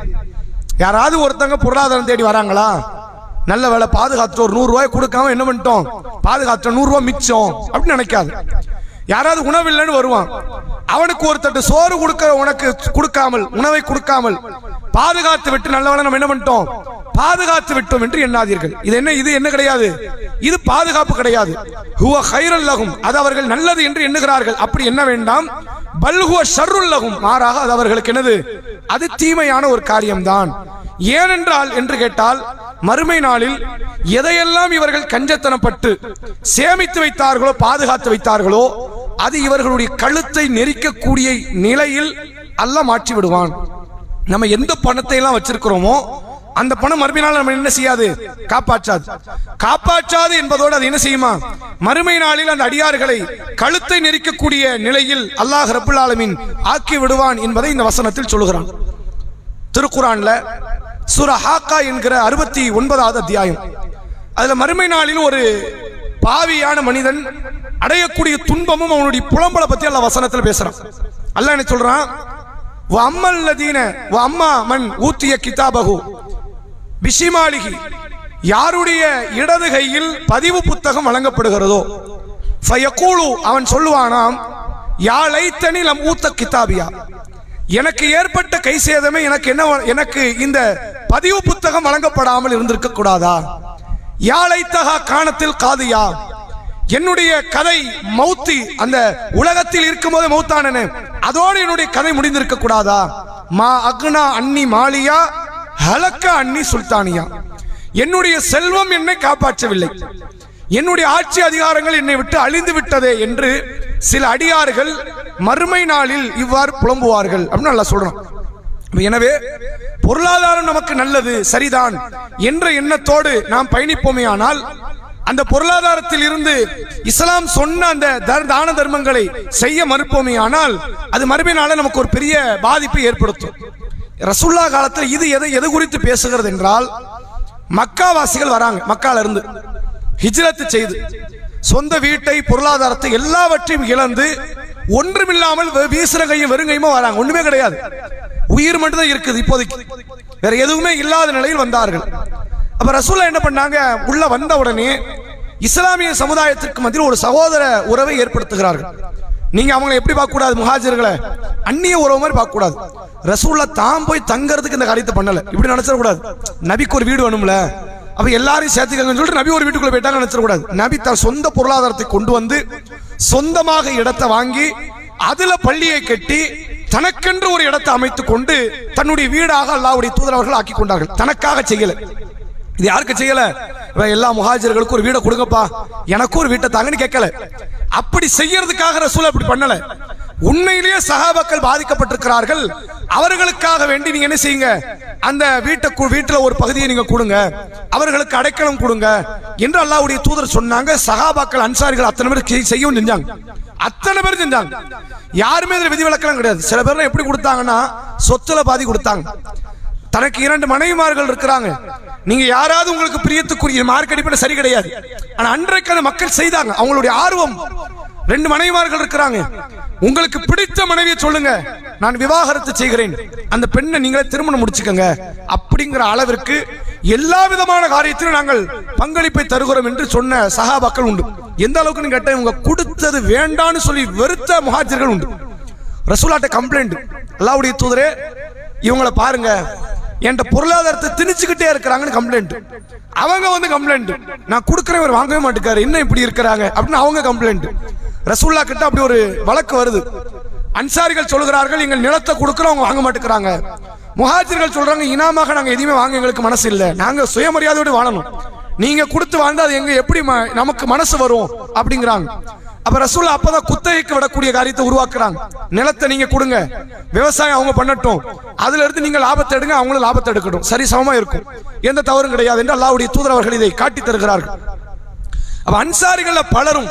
யாராவது ஒருத்தங்க பொருளாதாரம் தேடி வராங்களா, நல்ல வேலை பாதுகாத்து ஒரு 100 ரூபாய் கொடுக்காம என்ன பண்ணிட்டோம், பாதுகாத்த 100 ரூபாய் மிச்சம் அப்படின்னு நினைக்காது. யாராவது உணவு இல்லைன்னு வருவான், அவனுக்கு ஒரு தட்டு சோறு கொடுக்க உனக்கு கொடுக்காமல், உணவை கொடுக்காமல் பாதுகாத்து விட்டு நல்ல வேலை நம்ம என்ன பண்ணிட்டோம், பாதுகாத்து விட்டோம் என்று எண்ணாதீர்கள். இது என்ன கிடையாது, இது பாதுகாப்பு கிடையாது. ஹுவ கைரல் லகும், அது அவர்கள் நல்லது என்று எண்ணுகிறார்கள். அப்படி என்ன வேண்டாம். பல் ஹுவ ஷர்ருல் லகும், மாறாக அது அவர்களுக்கு என்னது, அது தீமையான ஒரு காரியம்தான். ஏனென்றால் என்று கேட்டால், மறுமை நாளில் எதையெல்லாம் இவர்கள் கஞ்சத்தனப்பட்டு சேமித்து வைத்தார்களோ, பாதுகாத்து வைத்தார்களோ, அது இவர்களுடைய கழுத்தை நெரிக்கக்கூடிய நிலையில் அல்லாஹ் மாற்றி விடுவான். நம்ம எந்த பணத்தை எல்லாம் வச்சிருக்கிறோமோ அந்த பணம் மறுமை நாள் நம்ம என்ன செய்யாது, காப்பாற்றாது என்பதோடு அது என்ன செய்யுமா, மறுமை நாளில் அந்த அடியார்களை கழுத்தை நெரிக்கக்கூடிய நிலையில் அல்லாஹ் ரப்புல் ஆலமீன் ஆக்கி விடுவான் என்பதை இந்த வசனத்தில் சொல்லுகிறான். திருக்குர்ஆன்ல சூரா ஹாக்கா என்கிற 69வது அத்தியாயம், அதுல மறுமை நாளில் ஒரு பாவியான மனிதன் அடையக்கூடிய துன்பமும் அவனுடைய புலம்பலை பத்தி அல்லாஹ் வசனத்தில் பேசுறான். அல்லாஹ் என்ன சொல்றான், வஅம்மல்லதீன வஅம்மா மன் ஊத்திய கிதாபஹு பிஷிமாலிஹி, யாருடைய இடது கையில் பதிவு புத்தகம் வழங்கப்படுகிறதோ, ஃபயகூலு, அவன் சொல்லுவானாம், யா லைத்தனி லம் ஊத்த கிதாபியா, எனக்கு ஏற்பட்ட கை சேதமே, எனக்கு இந்த பதிவு புத்தகம் வழங்கப்படாமல் இருந்திருக்க கூடாதா. யா லைத்தஹா கானத்தில் காதியா, என்னுடைய கதை மௌத்தி, அந்த உலகத்தில் இருக்கும் போது மௌத்தானே, அதோடு என்னுடைய கதை முடிந்திருக்க கூடாதா. மா அக்னா அன்னி மாலியா ஹலக்க அன்னி சுல்தானியா, என்னுடைய செல்வம் என்னை காப்பாற்றவில்லை, என்னுடைய ஆட்சி அதிகாரங்கள் என்னை விட்டு அழிந்து விட்டதே என்று சில அடியார்கள் மறுமை நாளில் இவ்வாறு புலம்புவார்கள் அப்படின்னு அல்லாஹ் சொல்றான். எனவே பொருளாதாரம் நமக்கு நல்லது சரிதான் என்ற எண்ணத்தோடு நாம் பயணிப்போமே ஆனால், அந்த பொருளாதாரத்தில் இருந்து இஸ்லாம் சொன்ன அந்த தான தர்மங்களை செய்ய மறுப்போமே ஆனால், அது மறுமை நாளில் நமக்கு ஒரு பெரிய பாதிப்பை ஏற்படுத்தும். ரசூலுல்லாஹ் காலத்தில் இது எது குறித்து பேசுகிறது என்றால், மக்காவாசிகள் வராங்க, மக்கால இருந்து ஹிஜ்ரத் செய்து சொந்த வீட்டை, பொருளாதாரத்தை எல்லாவற்றையும் இழந்து ஒன்றுமில்லாமல் வீசுற கையும் வெறுங்கையுமா வராங்க. ஒண்ணுமே கிடையாது, உயிர் மட்டும் தான் இருக்குது இப்போதைக்கு, வேற எதுவுமே இல்லாத நிலையில் வந்தார்கள். அப்ப ரசூலுல்லாஹ் என்ன பண்ணாங்க, உள்ள வந்த உடனே இஸ்லாமிய சமுதாயத்திற்கு மத்தியில் ஒரு சகோதர உறவை ஏற்படுத்துகிறார்கள். நீங்க அவங்களை எப்படி பார்க்க கூடாது, முஹாஜிர்களை அந்நிய உறவு மாதிரி பார்க்க கூடாது. ரசூலுல்லாஹ் தான் போய் தங்கறதுக்கு இந்த காரியத்தை பண்ணல, இப்படி நினைச்சிட கூடாது. நபிக்கு ஒரு வீடு வேணும்ல, அப்ப எல்லாரையும் சேர்த்துக்கங்கன்னு சொல்லிட்டு நபி ஒரு வீட்டுக்குள்ள போயிட்டாங்க நினைச்சிட கூடாது. நபி தன் சொந்த பொருளாதாரத்தை கொண்டு வந்து சொந்தமாக இடத்தை வாங்கி அதுல பள்ளியை கட்டி தனக்கென்று ஒரு இடத்தை அமைத்துக் கொண்டு தன்னுடைய வீடாக அல்லாஹ்வுடைய தூதர் அவர்கள் ஆக்கி கொண்டார்கள். தனக்காக செய்யல, இது யாருக்கு செய்யல, எல்லா முஹாஜிர்களுக்கும் ஒரு வீடை கொடுங்கப்பா, எனக்கு ஒரு வீட்டை தாங்கன்னு கேட்கல. அப்படி செய்யறதுக்காக ரசூல் அப்படி பண்ணல. உண்மையிலேயே சஹாபாக்கள் பாதிக்கப்பட்டிருக்கிறார்கள், அவர்களுக்காக வேண்டி நீங்க என்ன செய்யுங்க, அந்த வீட்டுல ஒரு பகுதியை நீங்க கொடுங்க, அவர்களுக்கு அடைக்கலம் கொடுங்க என்று அல்லாஹ்வுடைய தூதர் சொன்னாங்க. சஹாபாக்கள் அன்சாரிகள் அத்தனை பேர் செய்யவும் செஞ்சாங்க, அத்தனை பேர் செஞ்சாங்க. யாருமே இதுல விதிவிலக்கெல்லாம் கிடையாது. சில பேர் எப்படி கொடுத்தாங்கன்னா சொத்துல பாதி கொடுத்தாங்க. தனக்கு 2 மனைவிமார்கள் இருக்கிறாங்க, நீங்க யாராவது உங்களுக்கு பிரியத்துக்குரிய மார்க் அடிப்படை சரி கிடையாது, ஆனா அன்றைக்கு அந்த மக்கள் செய்தாங்க, அவங்களுடைய ஆர்வம். 2 மனைவிமார்கள் இருக்கிறாங்க, உங்களுக்கு பிடித்த மனைவியை சொல்லுங்க, நான் விவாகரத்து செய்கிறேன், அந்த பெண்ணை நீங்களே திருமணம் முடிச்சுக்கங்க அப்படிங்கிற அளவிற்கு எல்லா விதமான காரியத்திலும் நாங்கள் பங்களிப்பை தருகிறோம் என்று சொன்ன சஹாபாக்கள் உண்டு. எந்த அளவுக்கு கேட்ட, இவங்க கொடுத்தது வேண்டான்னு சொல்லி வெறுத்த முஹாஜிர்கள் உண்டு. ரசூலுல்லாஹ்ட்ட கம்ப்ளைண்ட், அல்லாஹ்வுடைய தூதரே இவங்களை பாருங்க, என்ற பொருளாதாரத்தை திணிச்சுக்கிட்டே இருக்கிறாங்கன்னு கம்ப்ளைண்ட். அவங்க வந்து கம்ப்ளைண்ட், நான் கொடுக்கிறேன் வாங்கவே மாட்டேங்காரு, என்ன இப்படி இருக்கிறாங்க அப்படின்னு அவங்க கம்ப்ளைண்ட். ரசூலுல்லாஹ் கிட்ட அப்படி ஒரு வழக்கு வருது. அன்சாரிகள் சொல்கிறார்கள், எங்கள் நிலத்தை கொடுக்கிறோம், அவங்க வாங்க மாட்டேங்கிறாங்க. முஹாஜிர்கள் சொல்றாங்க, இனாமாக நாங்க எதையுமே வாங்க எங்களுக்கு மனசு இல்லை, நாங்க சுயமரியாதையோடு வாழணும், நீங்க கொடுத்து வாழ்ந்தா அது எங்க எப்படி நமக்கு மனசு வரும் அப்படிங்கிறாங்க. அப்ப ரசூலுல்லாஹ் அப்பதான் குத்தகைக்கு விடக்கூடிய காரியத்தை உருவாக்குறாங்க. நிலத்தை நீங்க கொடுங்க, விவசாயம் அவங்க பண்ணட்டும், அதுல இருந்து நீங்க லாபத்தை எடுங்க, அவங்களும் லாபத்தை எடுக்கட்டும், சரி சமமா இருக்கும், எந்த தவறும் கிடையாது என்று அல்லாஹ்வுடைய தூதர் அவர்கள் இதை காட்டி தருகிறார்கள். அப்ப அன்சாரிகள் பலரும்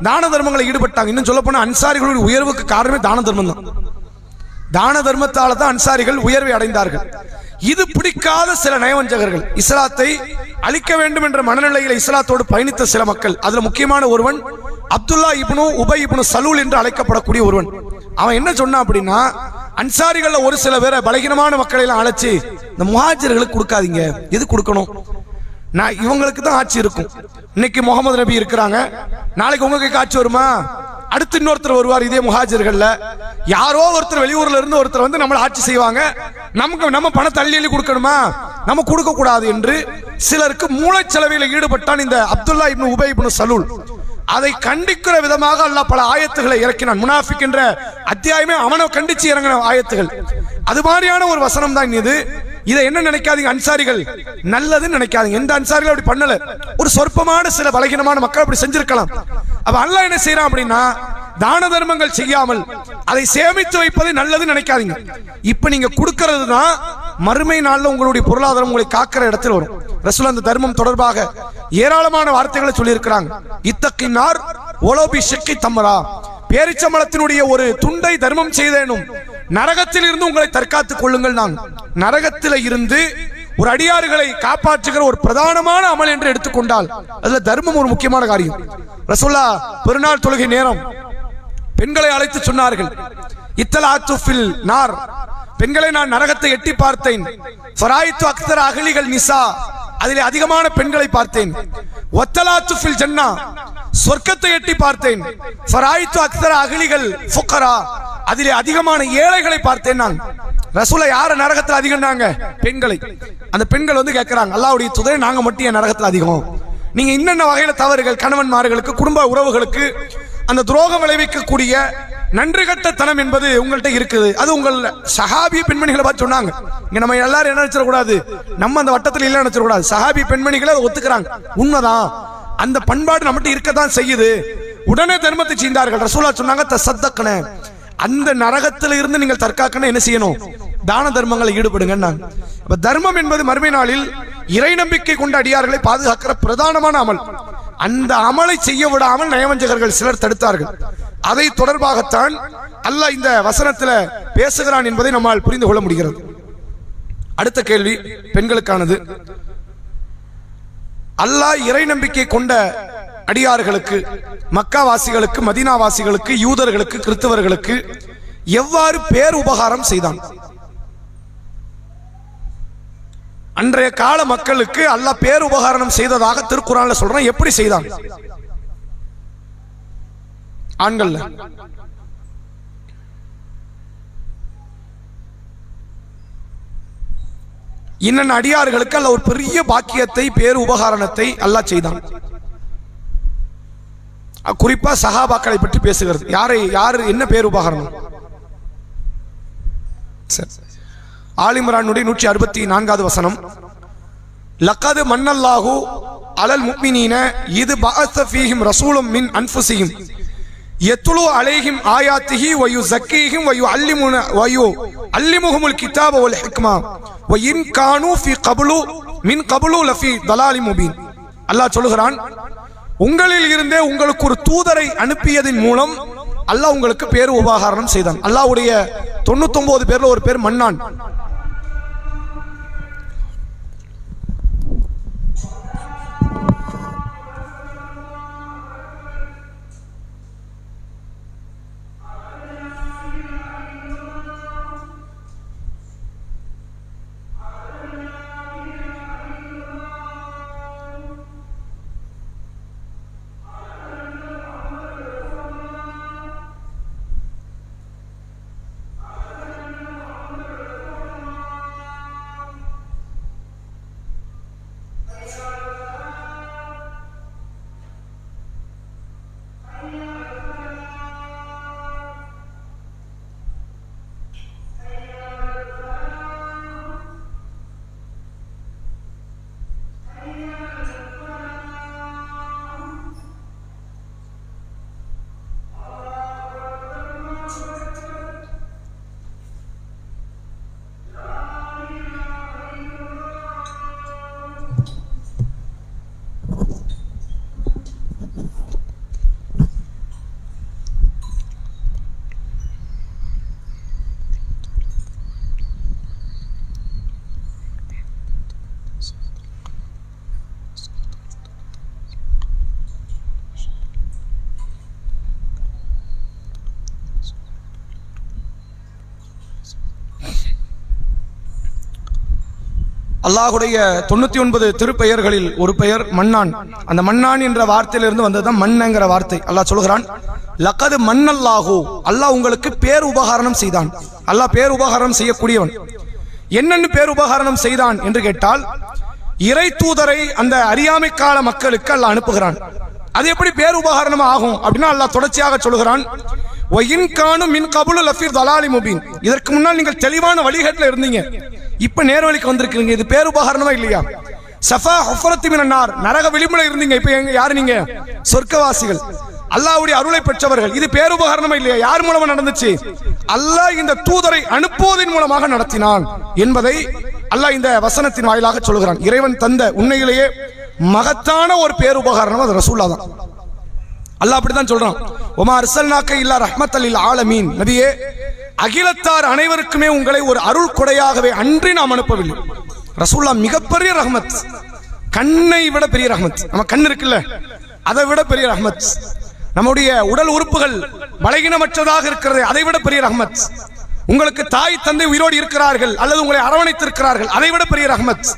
தான தர்மங்களை ஈடுபட்டாங்க. இன்னும் சொல்ல போனா அன்சாரிகளுடைய உயர்வுக்கு காரணமே தான தர்மம் தான். தான தர்மத்தால தான் அன்சாரிகள் உயர்வை அடைந்தார்கள். இது பிடிக்காத சில நயவஞ்சகர்கள், இஸ்லாத்தை அழிக்க வேண்டும் என்ற மனநிலையில் இஸ்லாத்தோடு பயணித்த சில மக்கள், அதுல முக்கியமான ஒருவன் அப்துல்லா இப்னு உபை இப்னு சலூல் என்று அழைக்கப்படக்கூடிய ஒருவன். அவன் என்ன சொன்னான் அப்படின்னா, அன்சாரிகள்ல ஒரு சில பேரை பலகீனமான மக்களை எல்லாம் அழைச்சு இந்த முஹாஜிர்களுக்கு கொடுக்காதீங்க. எது கொடுக்கணும்? நான் இவங்களுக்கு தான் ஆட்சி இருக்கும். இன்னைக்கு முகமது நபி இருக்கிறாங்க, நாளைக்கு உங்களுக்கு ஆட்சி வருமா? அடுத்து இன்னொருத்தர் வருவார். இதே முஹாஜிர்கள்ல யாரோ ஒருத்தர் வெளியூர்ல இருந்து ஒருத்தர் வந்து நம்மள ஆட்சி செய்வாங்க. நமக்கு நம்ம பணத்தை அள்ளி கொடுக்கணுமா? நம்ம கொடுக்க கூடாது என்று சிலருக்கு மூளைச்சலவையில் ஈடுபட்டான் இந்த அப்துல்லா இப்னு உபை இப்னு சலூல். அதை கண்டிக்கிற விதமாக அல்லாஹ் பல ஆயத்துகளை இறக்கினான். முனாஃபிக் என்ற அத்தியாயமே அவனை கண்டிச்சு இறங்கின ஆயத்துகள். அது மாதிரியான ஒரு வசனம் தான் இது. இதை என்ன நினைக்காதீங்க, அன்சாரிகள் நல்லதுன்னு நினைக்காதீங்க. எந்த அன்சாரிகள் அப்படி பண்ணல. ஒரு சொற்பமான சில பலகீனமான மக்கள் அப்படி செஞ்சிருக்கலாம். அப்ப அல்லாஹ் என்ன செய்யறான் அப்படின்னா, தான தர்மங்கள் செய்யாமல் அதை சேமித்து வைப்பது நல்லதுன்னு நினைக்காதீங்க. இப்ப நீங்க கொடுக்கிறது தான் மறுமை நாள்ல உங்களுடைய பொருளாதாரம் உங்களை காக்கிற இடத்தில் வரும். ரசூல் அந்த தர்மம் தொடர்பாக ஏராளமான வார்த்தைகளை சொல்லி இருக்கிறாங்க. இத்தக்கினார் ஒலோபி ஷக்கி தம்மரா, பேரிச்சம்பளத்தினுடைய ஒரு துண்டை தர்மம் செய்தேனும் நரகத்தில் இருந்து உங்களை தற்காத்துக் கொள்ளுங்கள். நான் நரகத்தில் இருந்து ஒரு அடியார்களை காப்பாற்றுகிற ஒரு பிரதானமான அமல் என்று எடுத்துக்கொண்டால் அதுல தர்மம் ஒரு முக்கியமான காரியம். ரசூலுல்லாஹ் பெருநாள் தொழுகை நேரம் பெண்களை அழைத்து சொன்னார்கள், இத்தலாத்து ஃபில் நார், பெண்களை நான் நரகத்தை எட்டி பார்த்தேன். ஃபராயித்து அக்தர் அகலிகள் நிசா, அதிலே அதிகமான பெண்களை பார்த்தேன். வத்தலாத்து ஃபில் ஜன்னா, சொர்க்கத்தை எட்டி பார்த்தேன். ஃபராயித்து அக்தர் அகலிகள் ஃபுகரா, அதிலே அதிகமான ஏழைகளை பார்த்தேன். நான் ரசூலை யார நரகத்தில் அதிகம்னாங்க? பெண்களை. அந்த பெண்கள் வந்து கேட்கிறாங்க, அல்லாஹ்வுடைய தூதரே, நாங்க மட்டும் என் நரகத்தில் அதிகம்? நீங்க இன்னென்ன வகையில தவறுகள், கணவன்மார்களுக்கு குடும்ப உறவுகளுக்கு அந்த துரோகம் விளைவிக்கக்கூடிய நன்றி கட்டத்தனம் என்பது உங்கள்கிட்ட இருக்குது. அது உங்கள் சஹாபி பெண்மணிகளை பார்த்து சொன்னாங்க. இங்க நம்ம எல்லாரும் என்ன நினைச்சிடக்கூடாது, நம்ம அந்த வட்டத்தில் இல்ல நினைச்சிடக்கூடாது. சஹாபி பெண்மணிகளை அதை ஒத்துக்கிறாங்க. உண்மைதான், அந்த பண்பாடு நம்மகிட்ட இருக்கத்தான் செய்யுது. உடனே தர்மத்தை செய்தார்கள். ரசூலுல்லாஹ் சொன்னாங்க, தசத்தக்கன, அந்த நரகத்தில் இருந்து நீங்கள் தற்காக்கணும், என்ன செய்யணும்? தான தர்மங்களை ஈடுபடுங்க. தர்மம் என்பது மறுமை நாளில் இறை நம்பிக்கை கொண்ட அடியார்களை பாதுகாக்கிற பிரதானமான அமல். அந்த அமலை செய்ய விடாமல் நயவஞ்சகர்கள் சிலர் தடுத்தார்கள். அதை தொடர்பாகத்தான் அல்லாஹ் இந்த வசனத்தில் பேசுகிறான் என்பதை நம்மால் புரிந்து கொள்ள முடிகிறது. அடுத்த கேள்வி பெண்களுக்கானது. அல்லாஹ் இறை நம்பிக்கை கொண்ட அடியார்களுக்கு, மக்கா வாசிகளுக்கு, மதீனா வாசிகளுக்கு, யூதர்களுக்கு, கிறிஸ்தவர்களுக்கு எவ்வாறு பேர் உபகாரம் செய்தான்? அன்றைய கால மக்களுக்கு அல்லாஹ் பேர் உபகாரம் செய்ததாக திருக்குர்ஆன்ல சொல்றான். எப்படி செய்தான்? ஆண்கள் இன்னும் அடியார்களுக்கு அல்லாஹ் ஒரு பெரிய பாக்கியத்தை, பேர் உபகாரணத்தை அல்லாஹ் செய்தான். குறிப்பா சஹாபாக்களை பற்றி பேசுகிறது. யாரு என்ன பேர் உபகாரணம்? ஆல் இம்ரானுடைய 164வது வசனம், லக்கது மன்னல்லாஹு அலல் முஃமினீன இது பஅஸ ஃபீஹிம் ரசூலும் மின் அன்ஃபுஸிஹிம் யத்லு அலைஹிம் ஆயாத்திஹி வ யுஸக்கீஹிம் வ யுஅல்லிமுஹுமுல் கிதாப வல் ஹிக்மா வ இன் கானூ ஃபீ மின் கப்லு லஃபீ தலாலிம் முபீன். அல்லாஹ் சொல்கிறான், உங்களில் இருந்தே உங்களுக்கு ஒரு தூதரை அனுப்பியதின் மூலம் அல்லாஹ் உங்களுக்கு பேர் உபகாரம் செய்தான். அல்லாஹ்வுடைய 99 பேர்ல ஒரு பேர் மன்னான். அல்லாஹுடைய 99 திருப்பெயர்களில் ஒரு பெயர் மன்னான். அந்த மன்னான் என்ற வார்த்தையிலிருந்து வந்ததுதான் மன்னங்கிற வார்த்தை. அல்லாஹ் சொல்கிறான், லக்கது மன்னல்லாஹு, அல்லாஹ் உங்களுக்கு பேர் உபகாரணம் செய்தான். அல்லாஹ் பேர் உபகாரணம் செய்யக்கூடியவன். என்னென்னு பேர் உபகாரணம் செய்தான் என்று கேட்டால், இறை தூதரை அந்த அறியாமை கால மக்களுக்கு அல்லாஹ் அனுப்புகிறான். அது எப்படி பேர் உபகாரணம் ஆகும் அப்படின்னா அல்லாஹ் தொடர்ச்சியாக சொல்கிறான், இதற்கு முன்னால் நீங்கள் தெளிவான வழிகாட்டில் இருந்தீங்க, இப்ப நேர்வழிக்கு வந்திருக்கீங்க, இது பேர் உபகாரணமா இல்லையா? சஃபா ஹுஃபரத்தி மினன்னார், நரக விளிம்புல இருந்தீங்க, இப்ப எங்க யாரு நீங்க? சொர்க்கவாசிகள், அல்லாஹ்வுடைய அருளை பெற்றவர்கள். இது பேர் உபகாரணமா இல்லையா? யார் மூலமா நடந்துச்சு? அல்லாஹ் இந்த தூதரை அனுப்புவதன் மூலமாக நடத்தினான் என்பதை அல்லாஹ் இந்த வசனத்தின் வாயிலாக சொல்கிறான். இறைவன் தந்த உண்மையிலேயே மகத்தான ஒரு பேர் உபகாரணம் அது ரசூலுல்லாஹ் தான். அல்லாஹ் அப்படித்தான் சொல்றான், ஒமா அர்சல்நாக்க இல்லா ரஹ்மத்தல் லில் ஆலமீன், நபியே அகிலத்தார் அனைவருக்குமே உங்களை ஒரு அருள் கொடையாகவே அன்றி நாம் அனுப்பவில்லை. ரசூலுல்லாஹ் மிகப்பெரிய ரஹ்மத், கண்ணை விட பெரிய ரஹ்மத். நம்ம கண் இருக்குல்ல, அதை விட பெரிய ரஹ்மத். நம்முடைய உடல் உறுப்புகள் பலகீனமற்றதாக இருக்கிறது, அதை விட பெரிய ரஹ்மத். உங்களுக்கு தாய் தந்தை உயிரோடு இருக்கிறார்கள் அல்லது உங்களை அரவணைத்திருக்கிறார்கள், அதை விட பெரிய ரஹ்மத்,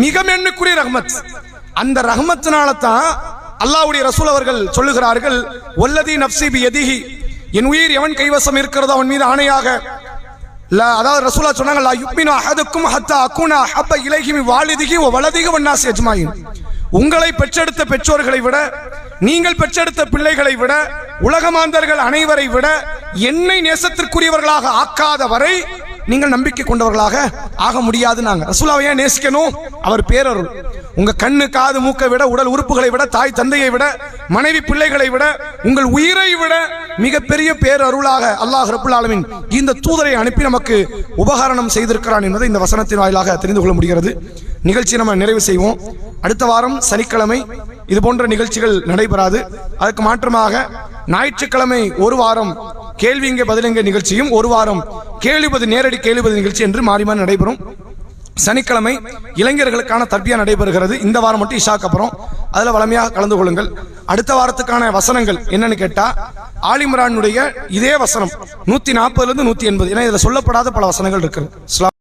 மிக மென்மைக்குரிய ரஹ்மத். அந்த ரஹ்மத்தினால தான் அல்லாஹ்வுடைய ரசூல் அவர்கள் சொல்லுகிறார்கள், வல்லதி நஃப்ஸி பியதிஹி, என் உயிர் எவன் கைவசம் இருக்கிறதோ அவன் மீது ஆணையாக, அதாவது ரசூலா சொன்னாங்க, லா யுக்மினு அஹதுக்கும் ஹத்தா அகுனா ஹப்ப இலைஹி மின் வாலிதிஹி வ வலதிஹி வன்னாஸ் அஜ்மாயின். உங்களை பெற்றெடுத்த பெற்றோர்களை விட, நீங்கள் பெற்றெடுத்த பிள்ளைகளை விட, உலகமாந்தர்கள் அனைவரை விட என்னை நேசத்திற்குரியவர்களாக ஆக்காத வரை நீங்கள் நம்பிக்கை கொண்டவர்களாக ஆக முடியாது. நாங்க ரசூலுல்லாஹ்வை ஏன் நேசிக்கணும்? அவர் பேரருள். உங்க கண்ணு காது மூக்கை விட, உடல் உறுப்புகளை விட, தாய் தந்தையை விட, மனைவி பிள்ளைகளை விட, உங்கள் உயிரை விட மிகப்பெரிய பேரருளாக அல்லாஹ் ரப்புல் ஆலமீன் இந்த தூதரை அனுப்பி நமக்கு உபகாரணம் செய்திருக்கிறான் என்பதை இந்த வசனத்தின் வாயிலாக தெரிந்து கொள்ள முடிகிறது. நிகழ்ச்சி நம்ம நிறைவு செய்வோம். அடுத்த வாரம் சனிக்கிழமை இது போன்ற நிகழ்ச்சிகள் நடைபெறாது. அதற்கு மாற்றமாக ஞாயிற்றுக்கிழமை ஒரு வாரம் கேள்வி இங்கே பதிலங்க நிகழ்ச்சியும், ஒரு வாரம் கேள்வி நேரடி கேள்வி நிகழ்ச்சி என்று மாறி மாறி நடைபெறும். சனிக்கிழமை இளைஞர்களுக்கான தர்பியா நடைபெறுகிறது. இந்த வாரம் மட்டும் இஷாக்கு அப்புறம், அதில் வளமையாக கலந்து கொள்ளுங்கள். அடுத்த வாரத்துக்கான வசனங்கள் என்னன்னு கேட்டா, ஆல் இம்ரானுடைய இதே வசனம் 140 to 180, ஏன்னா இதில் சொல்லப்படாத பல வசனங்கள் இருக்கிறது.